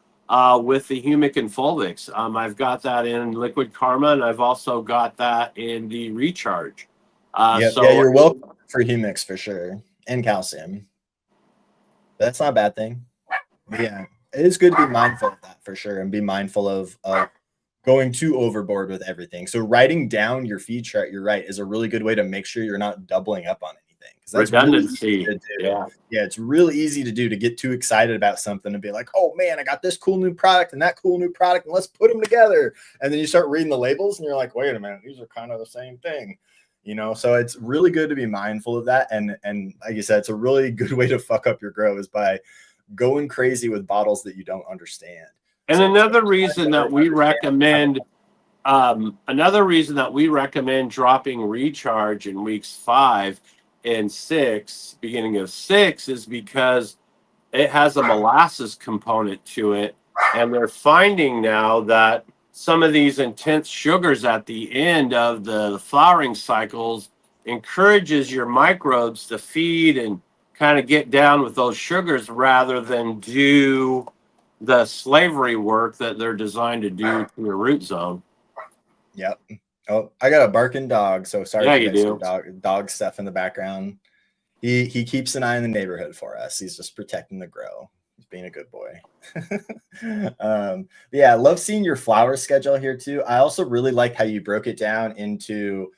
with the humic and fulvics. I've got that in Liquid Karma, and I've also got that in the Recharge. Yep. Yeah, So you're welcome for humics for sure and calcium. That's not a bad thing. But yeah, it is good to be mindful of that for sure, and be mindful of going too overboard with everything. So writing down your feed chart, you're right, is a really good way to make sure you're not doubling up on anything, because that's really easy Redundancy. to do. Yeah. Yeah, it's really easy to do, to get too excited about something and be like, oh man, I got this cool new product and that cool new product, and let's put them together. And then you start reading the labels and you're like, wait a minute, these are kind of the same thing. You know, so it's really good to be mindful of that. And like you said, it's a really good way to fuck up your grow is by going crazy with bottles that you don't understand. And So another reason that we recommend dropping recharge in weeks 5 and 6, beginning of 6, is because it has a molasses component to it. And they're finding now that some of these intense sugars at the end of the flowering cycles encourages your microbes to feed and kind of get down with those sugars rather than do the slavery work that they're designed to do to your root zone. Yep. Oh, I got a barking dog, so sorry Yeah, if you you guys do. hear dog stuff in the background. He keeps an eye in the neighborhood for us. He's just protecting the grow. He's being a good boy. Yeah, I love seeing your flower schedule here too. I also really like how you broke it down into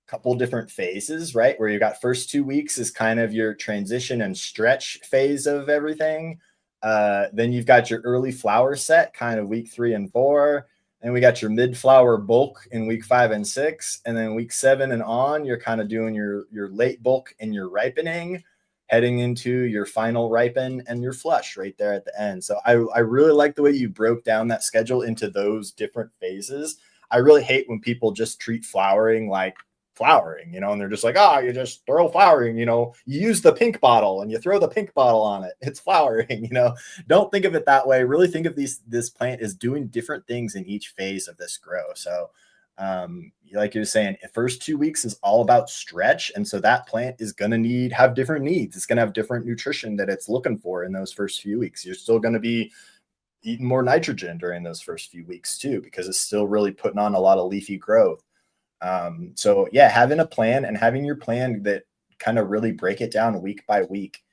a couple different phases, right? Where you got first 2 weeks is kind of your transition and stretch phase of everything. Then you've got your early flower set, kind of week 3 and 4. And we got your mid-flower bulk in week 5 and 6. And then week 7 and on, you're kind of doing your late bulk and your ripening, heading into your final ripen and your flush right there at the end. So I really like the way you broke down that schedule into those different phases. I really hate when people just treat flowering like flowering, you know, and they're just like, you just throw flowering, you know, you use the pink bottle and you throw the pink bottle on it. It's flowering, you know. Don't think of it that way. Really think of this plant is doing different things in each phase of this grow. So like you're saying, the first 2 weeks is all about stretch. And so that plant is going to have different needs. It's going to have different nutrition that it's looking for in those first few weeks. You're still going to be eating more nitrogen during those first few weeks too, because it's still really putting on a lot of leafy growth. So yeah, having a plan and having your plan that kind of really break it down week by week.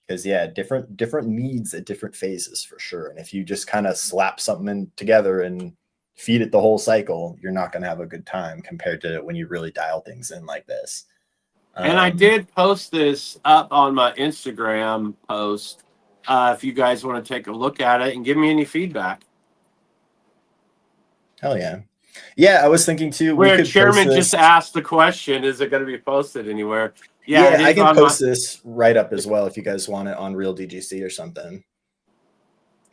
Because yeah, different needs at different phases for sure. And if you just kind of slap something in together and feed it the whole cycle, you're not going to have a good time compared to when you really dial things in like this. And I did post this up on my Instagram post. If you guys want to take a look at it and give me any feedback. Hell yeah. Yeah, I was thinking too. Where chairman just asked the question, is it going to be posted anywhere? Yeah, I can post this right up as well if you guys want it on Real DGC or something.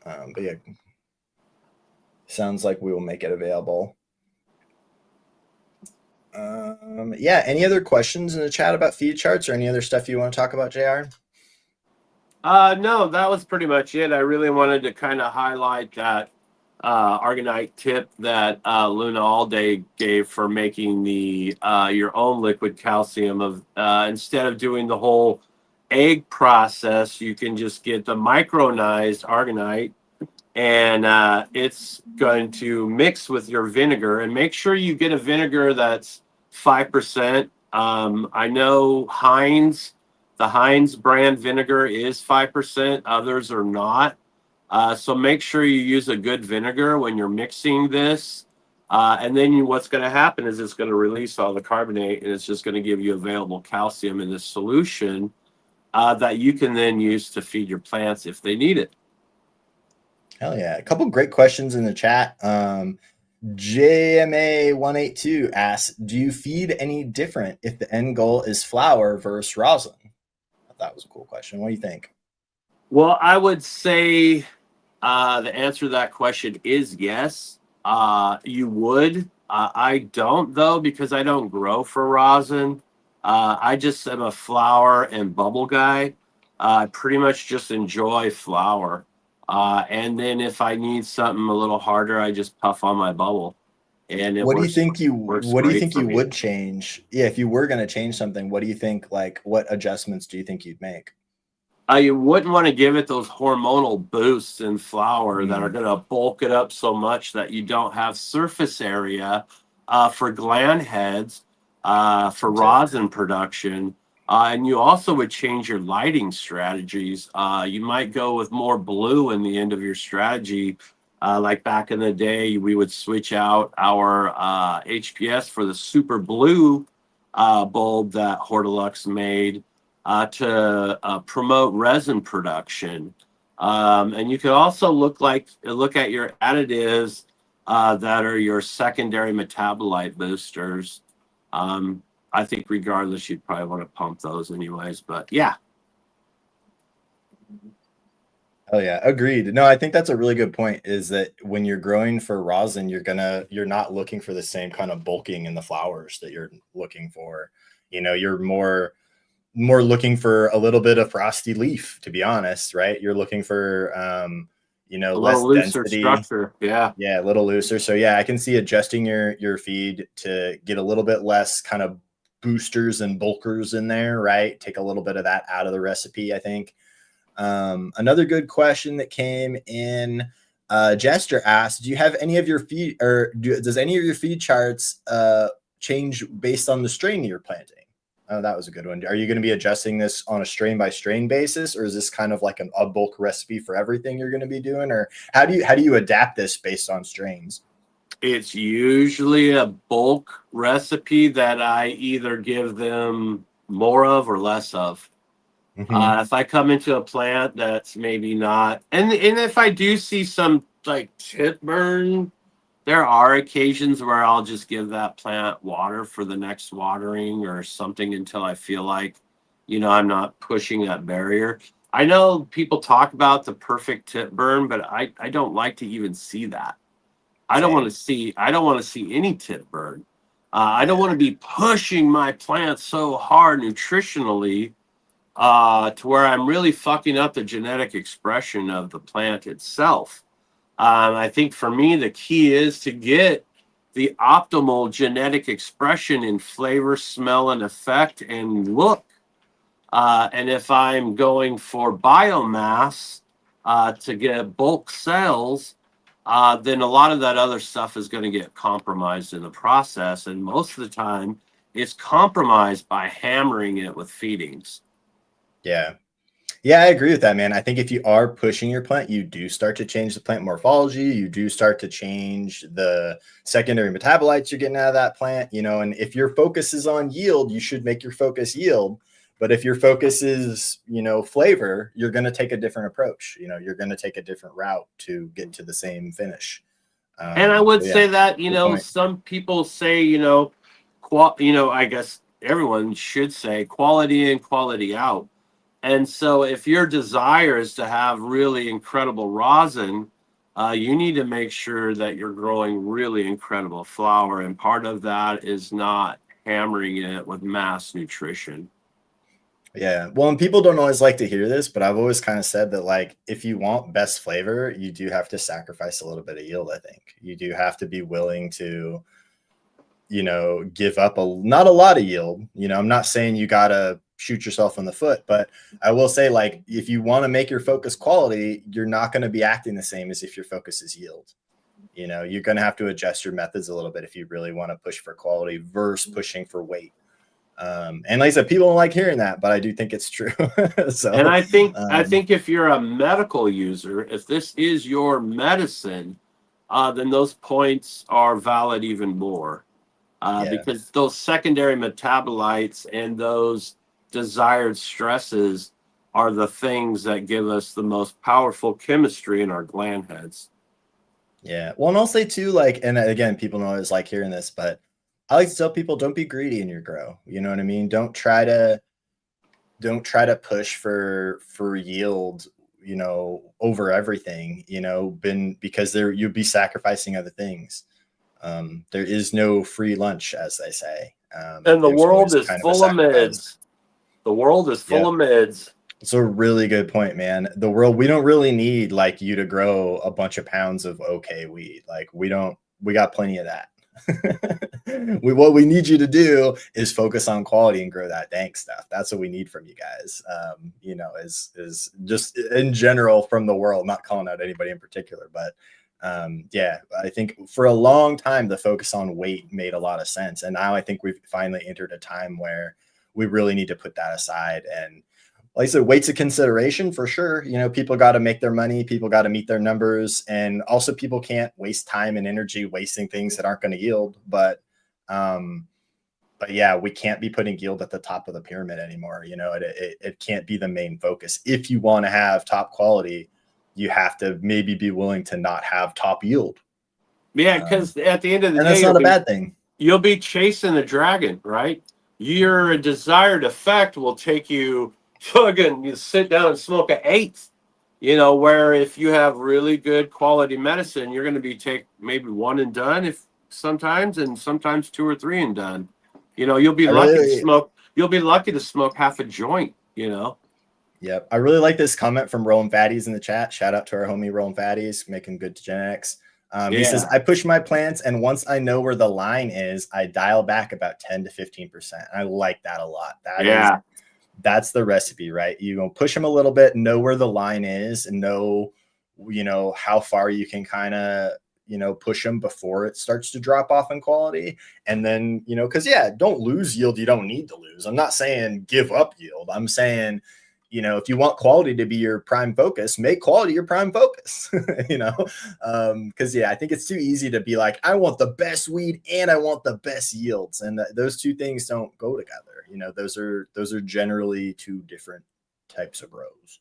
But yeah, sounds like we will make it available. Yeah, any other questions in the chat about feed charts or any other stuff you want to talk about, JR? No, that was pretty much it. I really wanted to kind of highlight that Argonite tip that Luna Allday gave for making the your own liquid calcium. Of instead of doing the whole egg process, you can just get the micronized Argonite, and it's going to mix with your vinegar. And make sure you get a vinegar that's 5%. I know the Heinz brand vinegar is 5%. Others are not. So make sure you use a good vinegar when you're mixing this. And then what's going to happen is it's going to release all the carbonate, and it's just going to give you available calcium in this solution that you can then use to feed your plants if they need it. Hell yeah. A couple great questions in the chat. JMA182 asks, do you feed any different if the end goal is flower versus rosin? I thought that was a cool question. What do you think? Well, I would say the answer to that question is yes. You would. I don't, though, because I don't grow for rosin. I just am a flower and bubble guy. I pretty much just enjoy flower. And then if I need something a little harder, I just puff on my bubble. And what do you think you would change? Yeah, if you were going to change something, what do you think, like what adjustments do you think you'd make? You wouldn't want to give it those hormonal boosts in flower that are going to bulk it up so much that you don't have surface area for gland heads, for rosin production. And you also would change your lighting strategies. You might go with more blue in the end of your strategy. Like back in the day, we would switch out our HPS for the super blue bulb that Hortilux made to promote resin production. And you could also look at your additives that are your secondary metabolite boosters. I think regardless, you'd probably want to pump those anyways. But yeah, Oh yeah, agreed. No, I think that's a really good point, is that when you're growing for rosin, you're not looking for the same kind of bulking in the flowers that you're looking for. You're more looking for a little bit of frosty leaf, to be honest, right? You're looking for a less little looser density. structure. Yeah. Yeah, a little looser. So yeah, I can see adjusting your feed to get a little bit less kind of boosters and bulkers in there, right? Take a little bit of that out of the recipe, I think. Another good question that came in, Jester asked, do you have any of your feed, or does any of your feed charts change based on the strain you're planting? Oh, that was a good one. Are you going to be adjusting this on a strain by strain basis, or is this kind of like a bulk recipe for everything you're going to be doing, or how do you adapt this based on strains? It's usually a bulk recipe that I either give them more of or less of. Mm-hmm. If I come into a plant that's maybe not, and if I do see some like tip burn, there are occasions where I'll just give that plant water for the next watering or something until I feel like, I'm not pushing that barrier. I know people talk about the perfect tip burn, but I don't like to even see that. Same. I don't want to see any tip burn. I don't Yeah. want to be pushing my plant so hard nutritionally to where I'm really fucking up the genetic expression of the plant itself. I think for me, the key is to get the optimal genetic expression in flavor, smell, and effect and look. And if I'm going for biomass to get bulk cells, then a lot of that other stuff is going to get compromised in the process. And most of the time, it's compromised by hammering it with feedings. Yeah. Yeah, I agree with that, man. I think if you are pushing your plant, you do start to change the plant morphology. You do start to change the secondary metabolites you're getting out of that plant, and if your focus is on yield, you should make your focus yield. But if your focus is, flavor, you're going to take a different approach. You're going to take a different route to get to the same finish. And I would So yeah, say that, good point. some people say, I guess everyone should say quality in, quality out. And so if your desire is to have really incredible rosin, you need to make sure that you're growing really incredible flower. And part of that is not hammering it with mass nutrition. Yeah. Well, and people don't always like to hear this, but I've always kind of said that, like, if you want best flavor, you do have to sacrifice a little bit of yield. I think you do have to be willing to, give up not a lot of yield. I'm not saying you got to shoot yourself in the foot, but I will say, like, if you want to make your focus quality, you're not going to be acting the same as if your focus is yield. You're going to have to adjust your methods a little bit if you really want to push for quality versus pushing for weight. And like I said, people don't like hearing that, but I do think it's true. And So, I think if you're a medical user, if this is your medicine, then those points are valid even more. yeah, Because those secondary metabolites and those desired stresses are the things that give us the most powerful chemistry in our gland heads. yeah. Well, and I'll say too, like, and again, people don't always like hearing this, but I like to tell people, don't be greedy in your grow. You know what I mean? Don't try to push for yield, over everything, because you'll be sacrificing other things. There is no free lunch, as they say. And the There's world always is kind of a full of sacrifice. mids. The world is full Yep. of mids. It's a really good point, man. We don't really need, like, you to grow a bunch of pounds of okay weed. Like, we got plenty of that. What we need you to do is focus on quality and grow that dank stuff. That's what we need from you guys. Is just in general from the world, not calling out anybody in particular, but yeah, I think for a long time the focus on weight made a lot of sense, and now I think we've finally entered a time where we really need to put that aside. And like I said, weight's a consideration for sure. You know, people got to make their money, people got to meet their numbers, and also people can't waste time and energy wasting things that aren't going to yield. But yeah, we can't be putting yield at the top of the pyramid anymore. You know, it can't be the main focus. If you want to have top quality, you have to maybe be willing to not have top yield. Yeah, because at the end of the and day, that's not a bad thing. You'll be chasing the dragon, right? Your desired effect will take you fucking you sit down and smoke an eighth. You know, where if you have really good quality medicine, you're going to be take maybe one and done if sometimes, and sometimes two or three and done. You know, you'll be lucky to smoke. You'll be lucky to smoke half a joint. You know. Yep, I really like this comment from Rolling Fatties in the chat. Shout out to our homie Rolling Fatties, making good genetics. He says, I push my plants, and once I know where the line is, I dial back about 10 to 15%. I like that a lot. That's the recipe, right? You go push them a little bit, know where the line is, and know, you know, how far you can kind of, you know, push them before it starts to drop off in quality. And then, you know, because don't lose yield. You don't need to lose. I'm not saying give up yield. I'm saying, you know, if you want quality to be your prime focus, make quality your prime focus, you know, because I think it's too easy to be like, I want the best weed and I want the best yields. And those two things don't go together. You know, those are generally two different types of grows.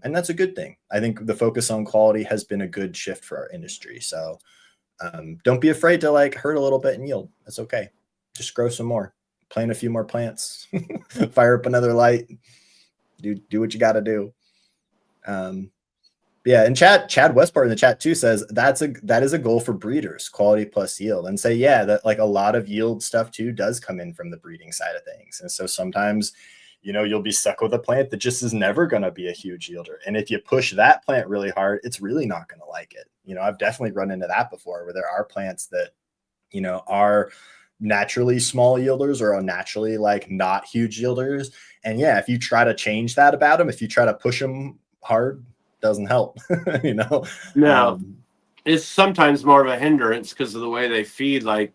And that's a good thing. I think the focus on quality has been a good shift for our industry. So don't be afraid to like hurt a little bit in yield. That's okay. Just grow some more, plant a few more plants, fire up another light. Do what you got to do. And Chad Westport in the chat too says that is a goal for breeders, quality plus yield, and say that like a lot of yield stuff too does come in from the breeding side of things. And so sometimes, you know, you'll be stuck with a plant that just is never going to be a huge yielder, and if you push that plant really hard, it's really not going to like it. You know, I've definitely run into that before, where there are plants that, you know, are naturally small yielders or are naturally like not huge yielders. And if you try to change that about them, if you try to push them hard, doesn't help. You know, no, it's sometimes more of a hindrance because of the way they feed. Like,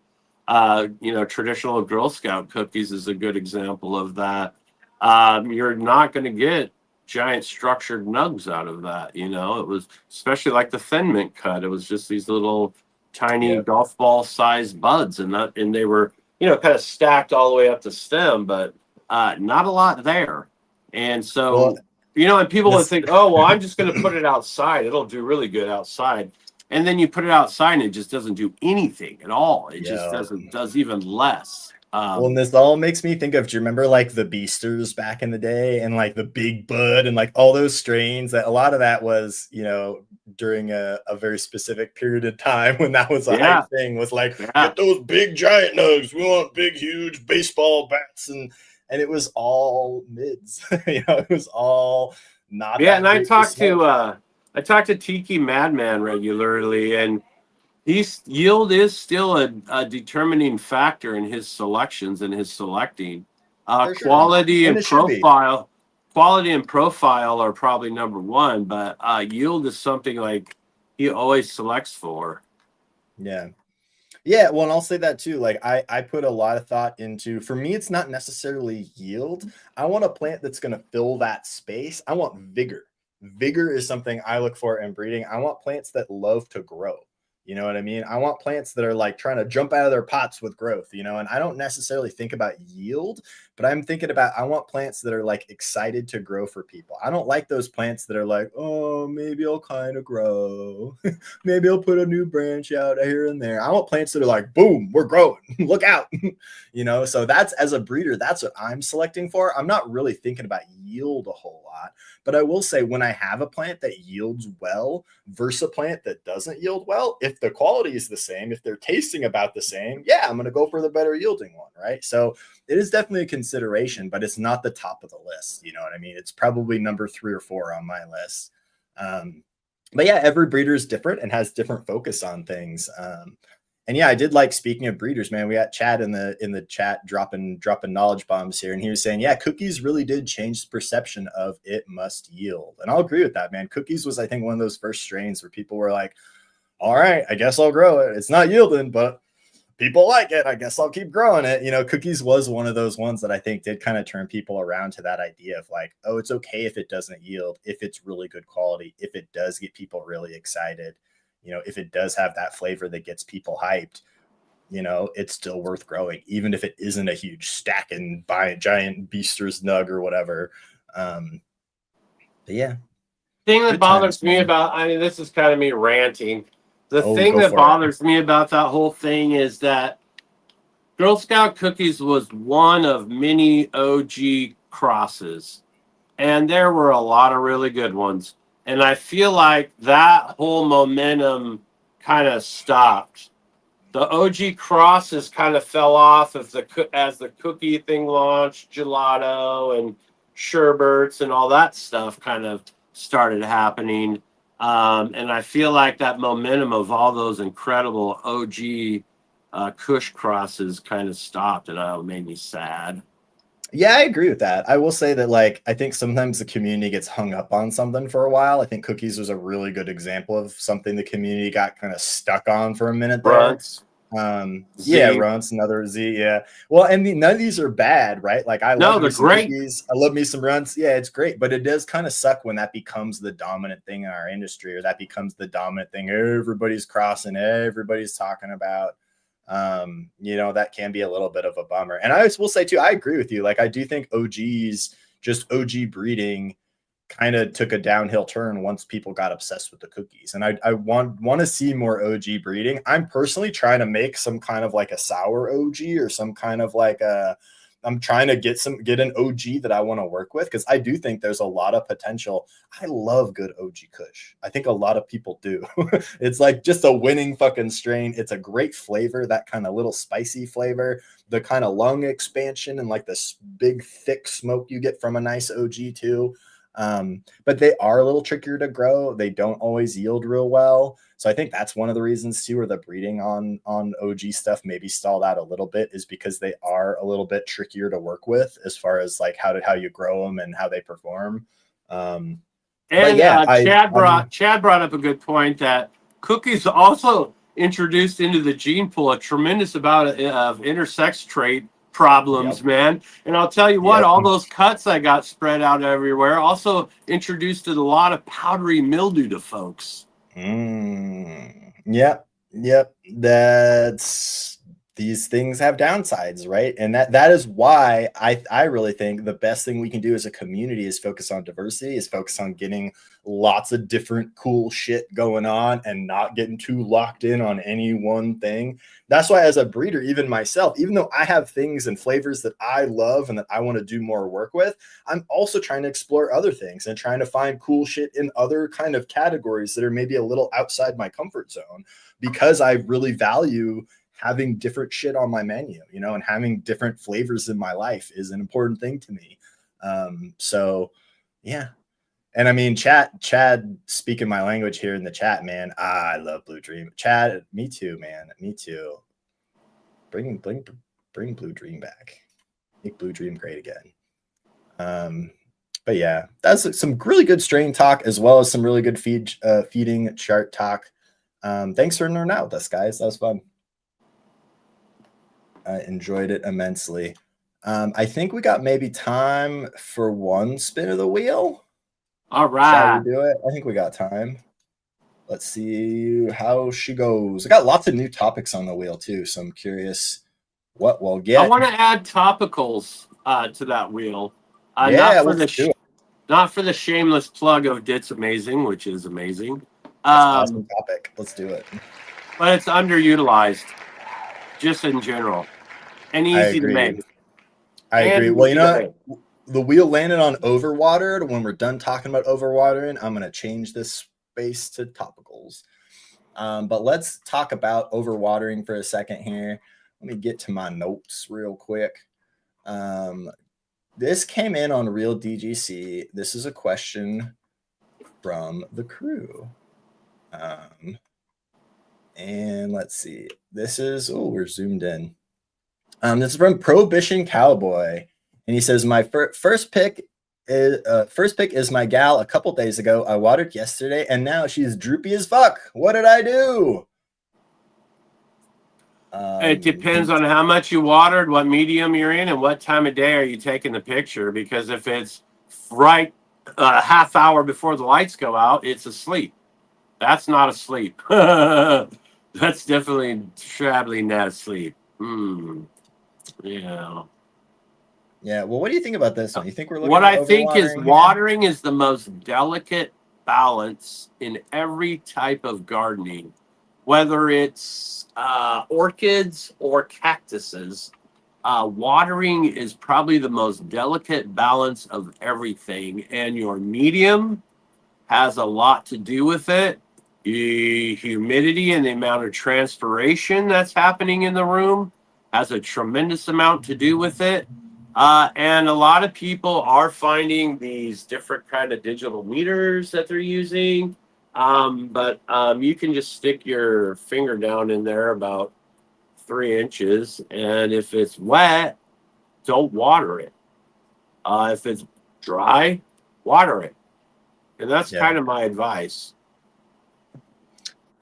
you know, traditional Girl Scout cookies is a good example of that. You're not going to get giant structured nugs out of that. You know, it was especially like the Thin Mint cut. It was just these little tiny golf ball sized buds, and they were, you know, kind of stacked all the way up the stem, but not a lot there. And so, you know, and people would think, oh, well, I'm just going to put it outside. It'll do really good outside. And then you put it outside and it just doesn't do anything at all. It just does even less. Well, and this all makes me think of, do you remember like the Beasters back in the day and like the Big Bud and like all those strains? That a lot of that was, you know, during a very specific period of time when that was a hype thing, was like, get those big giant nugs. We want big, huge baseball bats. And it was all mids. You know, it was all not. And I talked to Tiki Madman regularly, and yield is still a determining factor in his selections and his selecting. Quality and profile. Quality and profile are probably number one, but yield is something like he always selects for. Well, and I'll say that too. Like I put a lot of thought into, for me, it's not necessarily yield. I want a plant that's going to fill that space. I want vigor. Vigor is something I look for in breeding. I want plants that love to grow. You know what I mean? I want plants that are like trying to jump out of their pots with growth, you know, and I don't necessarily think about yield, but I'm thinking about, I want plants that are like excited to grow for people. I don't like those plants that are like, oh, maybe I'll kind of grow. Maybe I'll put a new branch out here and there. I want plants that are like, boom, we're growing. Look out. You know, so that's, as a breeder, that's what I'm selecting for. I'm not really thinking about yield a whole lot, but I will say, when I have a plant that yields well versus a plant that doesn't yield well, if the quality is the same, if they're tasting about the same, I'm going to go for the better yielding one, right? So it is definitely a consideration, but it's not the top of the list. You know what I mean? It's probably number 3 or 4 on my list. But every breeder is different and has different focus on things. And I did like, speaking of breeders, man, we got Chad in the chat dropping knowledge bombs here. And he was saying, cookies really did change the perception of it must yield. And I'll agree with that, man. Cookies was, I think, one of those first strains where people were like, all right, I guess I'll grow it. It's not yielding, but people like it. I guess I'll keep growing it. Cookies was one of those ones that I think did kind of turn people around to that idea of like, oh, it's okay if it doesn't yield, if it's really good quality, if it does get people really excited, if it does have that flavor that gets people hyped, it's still worth growing, even if it isn't a huge stack and buy a giant Beaster's Nug or whatever. But yeah. Thing that bothers me about, this is kind of me ranting. The thing that bothers me about that whole thing is that Girl Scout Cookies was one of many OG crosses, and there were a lot of really good ones. And I feel like that whole momentum kind of stopped. The OG crosses kind of fell off as the cookie thing launched, gelato and sherbets and all that stuff kind of started happening. And I feel like that momentum of all those incredible OG Kush crosses kind of stopped, and it made me sad. Yeah, I agree with that. I will say that, like, I think sometimes the community gets hung up on something for a while. I think Cookies was a really good example of something the community got kind of stuck on for a minute there. Runts. Runts, another Z, yeah. Well, and none of these are bad, right? Like, I love me some Cookies. I love me some Runts. Yeah, it's great, but it does kind of suck when that becomes the dominant thing in our industry, or that becomes the dominant thing everybody's crossing, everybody's talking about. That can be a little bit of a bummer. And I will say too, I agree with you. Like, I do think just OG breeding kind of took a downhill turn once people got obsessed with the cookies. And I want to see more OG breeding. I'm personally trying to make some kind of like a sour OG, or some kind of like I'm trying to get an OG that I want to work with, because I do think there's a lot of potential. I love good OG Kush. I think a lot of people do. It's like just a winning fucking strain. It's a great flavor, that kind of little spicy flavor, the kind of lung expansion, and like this big thick smoke you get from a nice OG too. But they are a little trickier to grow. They don't always yield real well. So I think that's one of the reasons too, where the breeding on OG stuff maybe stalled out a little bit, is because they are a little bit trickier to work with as far as like how you grow them and how they perform. Chad brought up a good point that Cookies also introduced into the gene pool a tremendous amount of intersex trait problems, man. And I'll tell you what, all those cuts I got spread out everywhere also introduced a lot of powdery mildew to folks. Yep. These things have downsides, right? And that is why I really think the best thing we can do as a community is focus on diversity, is focus on getting lots of different cool shit going on, and not getting too locked in on any one thing. That's why, as a breeder, even myself, even though I have things and flavors that I love and that I want to do more work with, I'm also trying to explore other things and trying to find cool shit in other kind of categories that are maybe a little outside my comfort zone, because I really value having different shit on my menu, and having different flavors in my life is an important thing to me. So yeah. And I mean, Chad speaking my language here in the chat, man. I love Blue Dream. Chad, me too, man. Me too. Bring Blue Dream back. Make Blue Dream great again. But yeah, that's some really good strain talk, as well as some really good feeding chart talk. Thanks for nerding out with us, guys. That was fun. I enjoyed it immensely. I think we got maybe time for one spin of the wheel. All right. Shall we do it? I think we got time. Let's see how she goes. I got lots of new topics on the wheel too, so I'm curious what we'll get. I want to add topicals to that wheel. Not for the shameless plug of Dit's Amazing, which is amazing. That's an awesome topic. Let's do it. But it's underutilized, just in general, and easy to make. I agree. Well, the wheel landed on overwatered. When we're done talking about overwatering, I'm going to change this space to topicals. But let's talk about overwatering for a second here. Let me get to my notes real quick. This came in on Real DGC. This is a question from the crew. And let's see. This is, we're zoomed in. This is from Prohibition Cowboy. And he says, my first pick is my gal a couple days ago. I watered yesterday, and now she's droopy as fuck. What did I do? It depends on how much you watered, what medium you're in, and what time of day are you taking the picture. Because if it's right a half hour before the lights go out, it's asleep. That's not asleep. That's definitely traveling not asleep. Yeah. Yeah. Well, what do you think about this one? You think we're looking What at I think is overwatering here? watering is the most delicate balance in every type of gardening, whether it's orchids or cactuses. Watering is probably the most delicate balance of everything, and your medium has a lot to do with it. The humidity and the amount of transpiration that's happening in the room has a tremendous amount to do with it. And a lot of people are finding these different kind of digital meters that they're using. But you can just stick your finger down in there about 3 inches. And if it's wet, don't water it. If it's dry, water it. And that's Yeah. kind of my advice.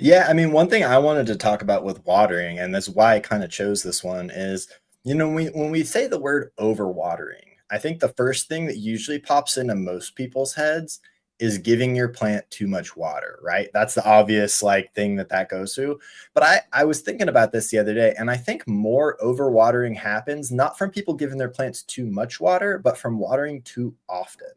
Yeah, I mean, one thing I wanted to talk about with watering, and that's why I kind of chose this one, is when we say the word overwatering, I think the first thing that usually pops into most people's heads is giving your plant too much water, right? That's the obvious like thing that goes to. But I was thinking about this the other day, and I think more overwatering happens not from people giving their plants too much water, but from watering too often.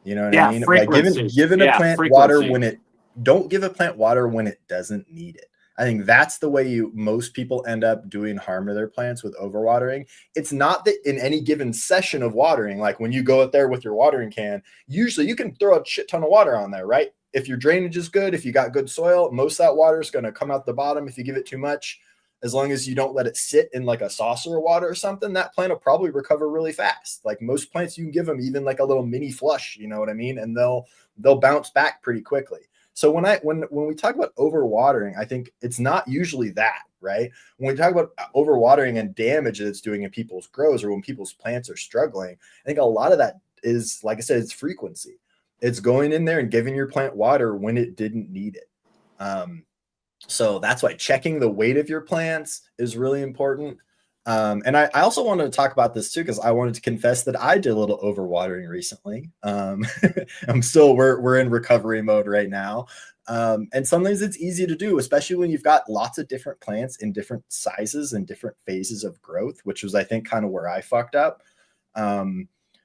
You know what I Yeah, mean? Like frequency. giving a Yeah, plant water frequency. when it don't give a plant water when it doesn't need it. I think that's the way most people end up doing harm to their plants with overwatering. It's not that in any given session of watering, like when you go out there with your watering can, usually you can throw a shit ton of water on there, right? If your drainage is good, if you got good soil, most of that water is going to come out the bottom if you give it too much. As long as you don't let it sit in like a saucer of water or something, that plant will probably recover really fast. Like most plants, you can give them even like a little mini flush, you know what I mean? And they'll bounce back pretty quickly. So when we talk about overwatering, I think it's not usually that, right? When we talk about overwatering and damage that it's doing in people's grows or when people's plants are struggling, I think a lot of that is, like I said, it's frequency. It's going in there and giving your plant water when it didn't need it. So that's why checking the weight of your plants is really important. And I also wanted to talk about this too, because I wanted to confess that I did a little overwatering recently. We're in recovery mode right now. And sometimes it's easy to do, especially when you've got lots of different plants in different sizes and different phases of growth, which was, I think, kind of where I fucked up.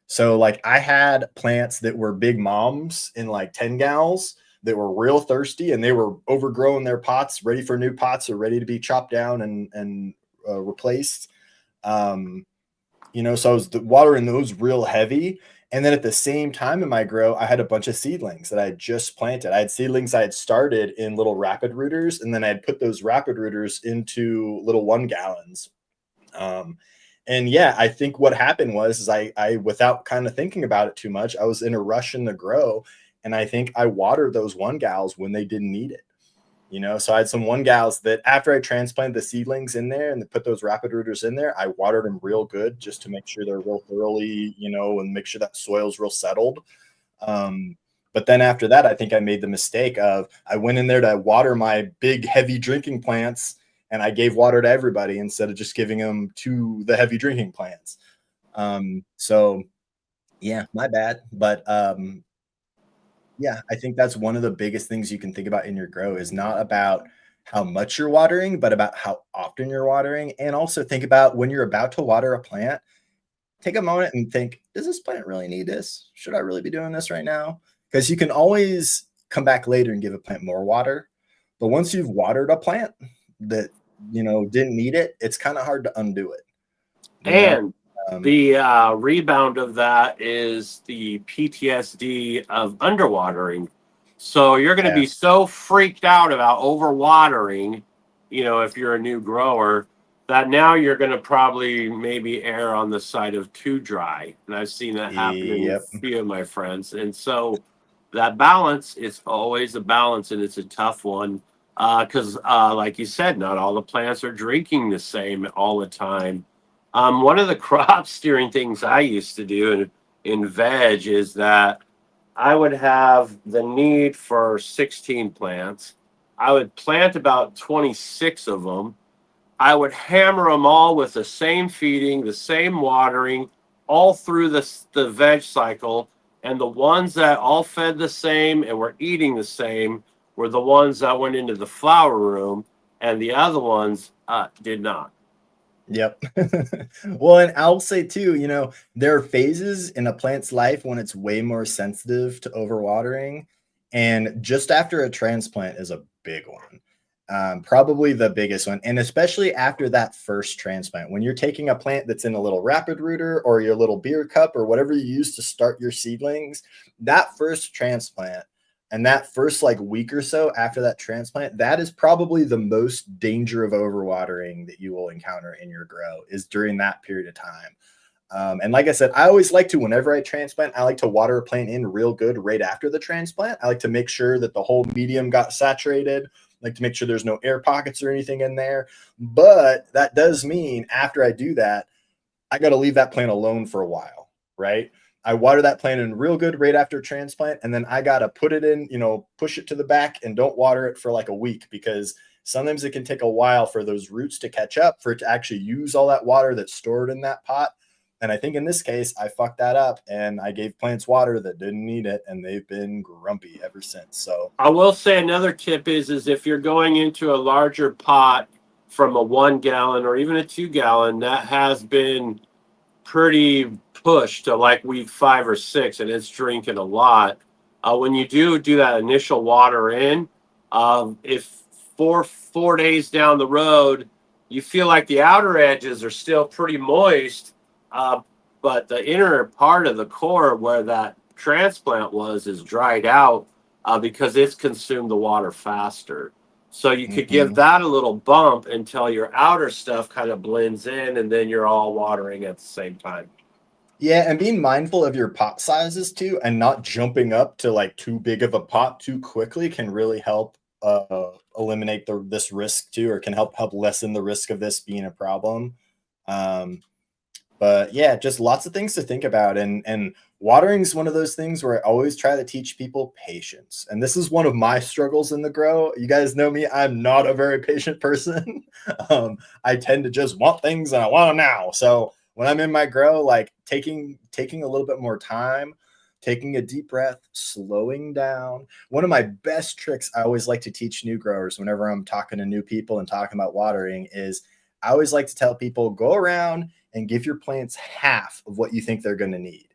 So like I had plants that were big moms in like 10 gals that were real thirsty and they were overgrowing their pots, ready for new pots or ready to be chopped down and replaced. So I was watering those real heavy. And then at the same time in my grow, I had a bunch of seedlings that I had just planted. I had seedlings I had started in little rapid rooters, and then I had put those rapid rooters into little 1 gallons. And yeah, I think what happened was I without kind of thinking about it too much, I was in a rush in the grow, and I think I watered those 1 gals when they didn't need it. So I had some 1 gals that after I transplanted the seedlings in there and put those rapid rooters in there, I watered them real good just to make sure they're real thoroughly, and make sure that soil's real settled. But then after that, I think I made the mistake of I went in there to water my big, heavy drinking plants, and I gave water to everybody instead of just giving them to the heavy drinking plants. So yeah, my bad. But yeah, I think that's one of the biggest things you can think about in your grow is not about how much you're watering, but about how often you're watering. And also think about when you're about to water a plant, take a moment and think, does this plant really need this? Should I really be doing this right now? Because you can always come back later and give a plant more water. But once you've watered a plant that, didn't need it, it's kind of hard to undo it. And Um, the rebound of that is the PTSD of underwatering. So you're going to yeah. be so freaked out about overwatering, if you're a new grower, that now you're going to probably maybe err on the side of too dry. And I've seen that happen in a Yep. few of my friends. And so that balance is always a balance, and it's a tough one because, like you said, not all the plants are drinking the same all the time. One of the crop steering things I used to do in veg is that I would have the need for 16 plants. I would plant about 26 of them. I would hammer them all with the same feeding, the same watering, all through the veg cycle. And the ones that all fed the same and were eating the same were the ones that went into the flower room, and the other ones did not. Yep. Well, and I'll say too, there are phases in a plant's life when it's way more sensitive to overwatering. And just after a transplant is a big one. Probably the biggest one. And especially after that first transplant, when you're taking a plant that's in a little rapid rooter or your little beer cup or whatever you use to start your seedlings, that first transplant and that first like week or so after that transplant, that is probably the most danger of overwatering that you will encounter in your grow is during that period of time. And like I said, I always like to, whenever I transplant, I like to water a plant in real good right after the transplant. I like to make sure that the whole medium got saturated. I like to make sure there's no air pockets or anything in there. But that does mean after I do that, I got to leave that plant alone for a while, right? I water that plant in real good right after transplant, and then I got to put it in, push it to the back and don't water it for like a week because sometimes it can take a while for those roots to catch up, for it to actually use all that water that's stored in that pot. And I think in this case, I fucked that up and I gave plants water that didn't need it, and they've been grumpy ever since. So I will say another tip is if you're going into a larger pot from a 1 gallon or even a 2 gallon, that has been pretty pushed to like week 5 or 6, and it's drinking a lot. When you do that initial water in, if four days down the road you feel like the outer edges are still pretty moist, but the inner part of the core where that transplant was is dried out because it's consumed the water faster. So you could give that a little bump until your outer stuff kind of blends in, and then you're all watering at the same time. yeah, and being mindful of your pot sizes too, and not jumping up to like too big of a pot too quickly can really help eliminate this risk too, or can help lessen the risk of this being a problem. Um, But yeah, just lots of things to think about. And watering is one of those things where I always try to teach people patience. And this is one of my struggles in the grow. You guys know me, I'm not a very patient person. I tend to just want things and I want them now. So when I'm in my grow, like taking a little bit more time, taking a deep breath, slowing down. One of my best tricks I always like to teach new growers whenever I'm talking to new people and talking about watering is I always like to tell people, go around and give your plants half of what you think they're going to need.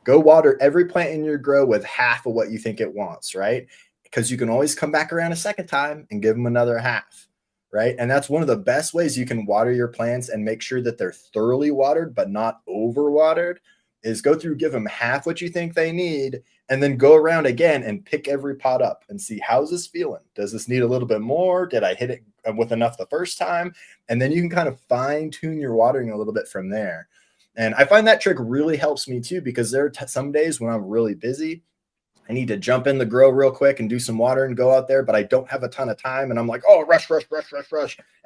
Go water every plant in your grow with half of what you think it wants, right? Because you can always come back around a second time and give them another half, right? And that's one of the best ways you can water your plants and make sure that they're thoroughly watered but not overwatered is go through, give them half what you think they need, and then go around again and pick every pot up and see, how's this feeling? Does this need a little bit more? Did I hit it with enough the first time? And then you can kind of fine tune your watering a little bit from there. And I find that trick really helps me too, because there are some days when I'm really busy. I need to jump in the grow real quick and do some water and go out there, but I don't have a ton of time. And I'm like, oh, rush.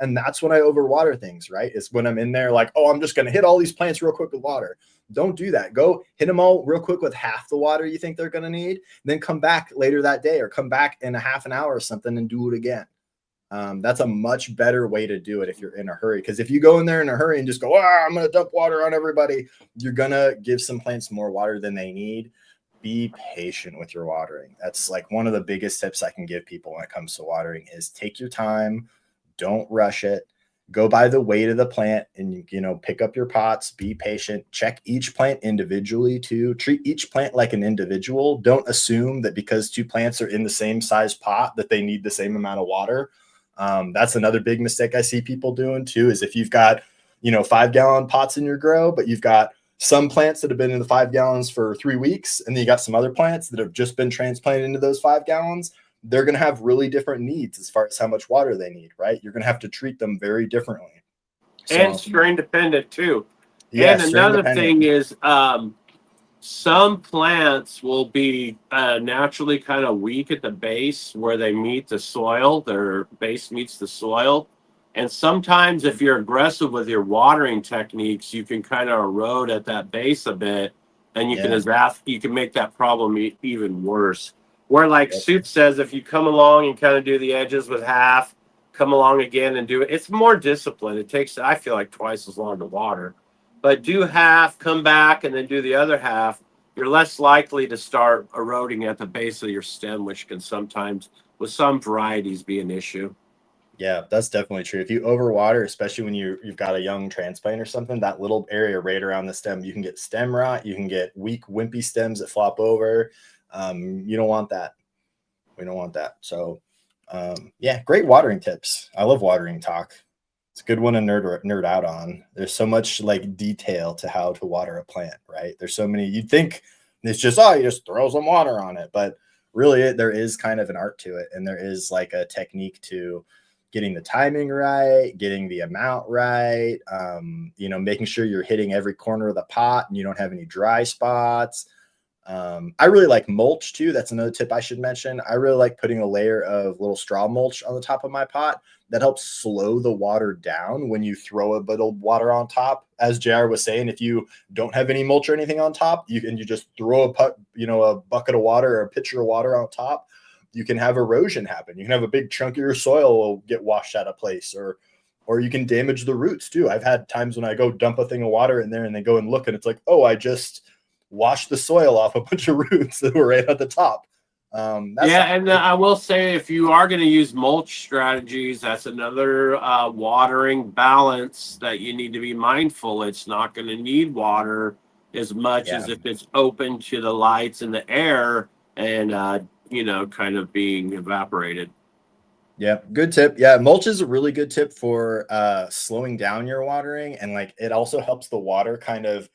And that's when I overwater things, right? It's when I'm in there like, oh, I'm just going to hit all these plants real quick with water. Don't do that. Go hit them all real quick with half the water you think they're going to need. Then come back later that day or come back in a half an hour or something and do it again. That's a much better way to do it if you're in a hurry. Because if you go in there in a hurry and just go, I'm going to dump water on everybody, you're going to give some plants more water than they need. Be patient with your watering. That's like one of the biggest tips I can give people when it comes to watering is take your time. Don't rush it. Go by the weight of the plant and, pick up your pots, be patient, check each plant individually too. Treat each plant like an individual. Don't assume that because two plants are in the same size pot that they need the same amount of water. That's another big mistake I see people doing too, is if you've got, 5-gallon pots in your grow, but you've got some plants that have been in the 5 gallons for 3 weeks, and then you got some other plants that have just been transplanted into those 5 gallons, they're going to have really different needs as far as how much water they need, right? You're going to have to treat them very differently. And strain dependent too. Yeah, and another thing is some plants will be naturally kind of weak at the base where they meet the soil, their base meets the soil. And sometimes if you're aggressive with your watering techniques, you can kind of erode at that base a bit, and you can make that problem even worse. Where like Suit says, if you come along and kind of do the edges with half, come along again and do it. It's more discipline. It takes, I feel like, twice as long to water. But do half, come back, and then do the other half. You're less likely to start eroding at the base of your stem, which can sometimes, with some varieties, be an issue. Yeah, that's definitely true. If you overwater, especially when you've got a young transplant or something, that little area right around the stem, you can get stem rot. You can get weak, wimpy stems that flop over. You don't want that. We don't want that. So, yeah, great watering tips. I love watering talk. It's a good one to nerd out on. There's so much like detail to how to water a plant, right? There's so many. You'd think it's just you just throw some water on it, but really there is kind of an art to it, and there is like a technique to getting the timing right, getting the amount right. Making sure you're hitting every corner of the pot and you don't have any dry spots. I really like mulch too. That's another tip I should mention. I really like putting a layer of little straw mulch on the top of my pot. That helps slow the water down when you throw a bit of water on top. As JR was saying, if you don't have any mulch or anything on top, you just throw a bucket of water or a pitcher of water on top. You can have erosion happen. You can have a big chunk of your soil will get washed out of place, or you can damage the roots too. I've had times when I go dump a thing of water in there and they go and look and it's like, oh, I just wash the soil off a bunch of roots that were right at the top. I will say, if you are going to use mulch strategies, that's another watering balance that you need to be mindful. It's not going to need water as much as if it's open to the lights and the air and, kind of being evaporated. Yeah, good tip. Yeah, mulch is a really good tip for slowing down your watering, and like it also helps the water kind of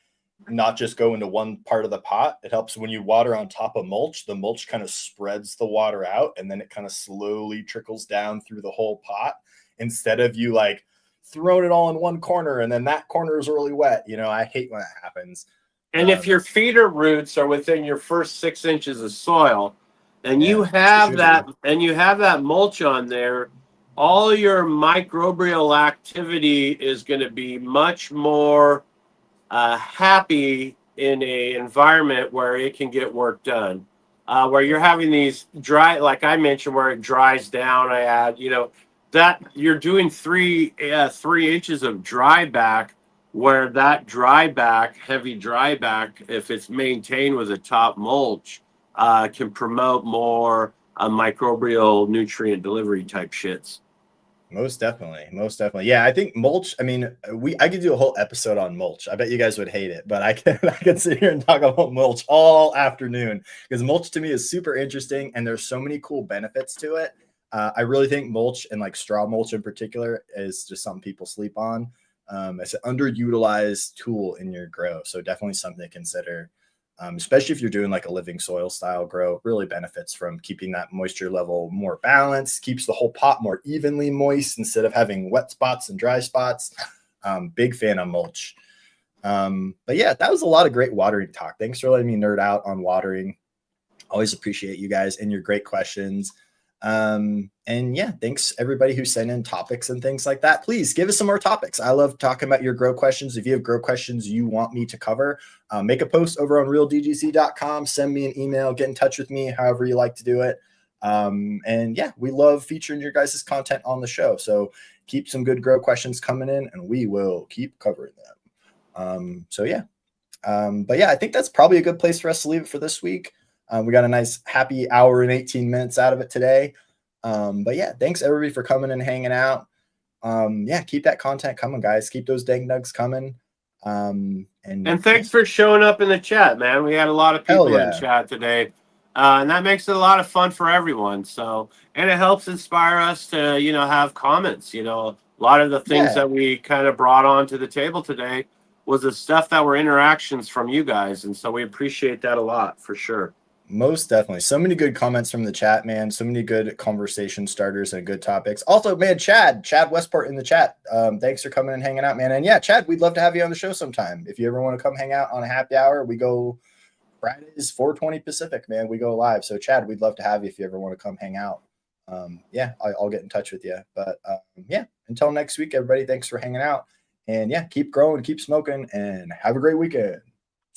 not just go into one part of the pot. It helps when you water on top of mulch, the mulch kind of spreads the water out and then it kind of slowly trickles down through the whole pot instead of you like throwing it all in one corner and then that corner is really wet. I hate when that happens. And if your feeder roots are within your first 6 inches of soil and you have that mulch on there, all your microbial activity is going to be much more happy in a environment where it can get work done. Where you're having these dry, like I mentioned, where it dries down. I add, that you're doing 3 inches of dry back, where that heavy dry back, if it's maintained with a top mulch, can promote more microbial nutrient delivery type shits. Most definitely. Yeah, I think mulch. I mean, I could do a whole episode on mulch. I bet you guys would hate it, but I can sit here and talk about mulch all afternoon because mulch to me is super interesting, and there's so many cool benefits to it. I really think mulch, and like straw mulch in particular, is just something people sleep on. It's an underutilized tool in your grow, so definitely something to consider. Especially if you're doing like a living soil style grow, really benefits from keeping that moisture level more balanced, keeps the whole pot more evenly moist instead of having wet spots and dry spots. Big fan of mulch. But yeah, that was a lot of great watering talk. Thanks for letting me nerd out on watering. Always appreciate you guys and your great questions. And yeah, thanks everybody who sent in topics and things like that. Please give us some more topics. I love talking about your grow questions. If you have grow questions you want me to cover, make a post over on realdgc.com, send me an email, get in touch with me, however you like to do it. And yeah, we love featuring your guys' content on the show. So keep some good grow questions coming in and we will keep covering them. But yeah, I think that's probably a good place for us to leave it for this week. We got a nice happy hour and 18 minutes out of it today. But yeah, thanks everybody for coming and hanging out. Yeah, keep that content coming, guys. Keep those dank nugs coming. And thanks for showing up in the chat, man. We had a lot of people in chat today. And that makes it a lot of fun for everyone. So, and it helps inspire us to, have comments. A lot of the things that we kind of brought onto the table today was the stuff that were interactions from you guys. And so we appreciate that a lot for sure. Most definitely. So many good comments from the chat, man. So many good conversation starters and good topics. Also, man, Chad Westport in the chat. Thanks for coming and hanging out, man. And yeah, Chad, we'd love to have you on the show sometime. If you ever want to come hang out on a happy hour, we go Fridays, 4:20 Pacific, man. We go live. So Chad, we'd love to have you if you ever want to come hang out. Yeah, I'll get in touch with you. But yeah, until next week, everybody, thanks for hanging out. And yeah, keep growing, keep smoking, and have a great weekend.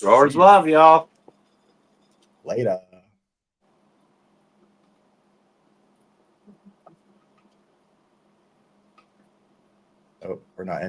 Growers love, y'all. Later. we're not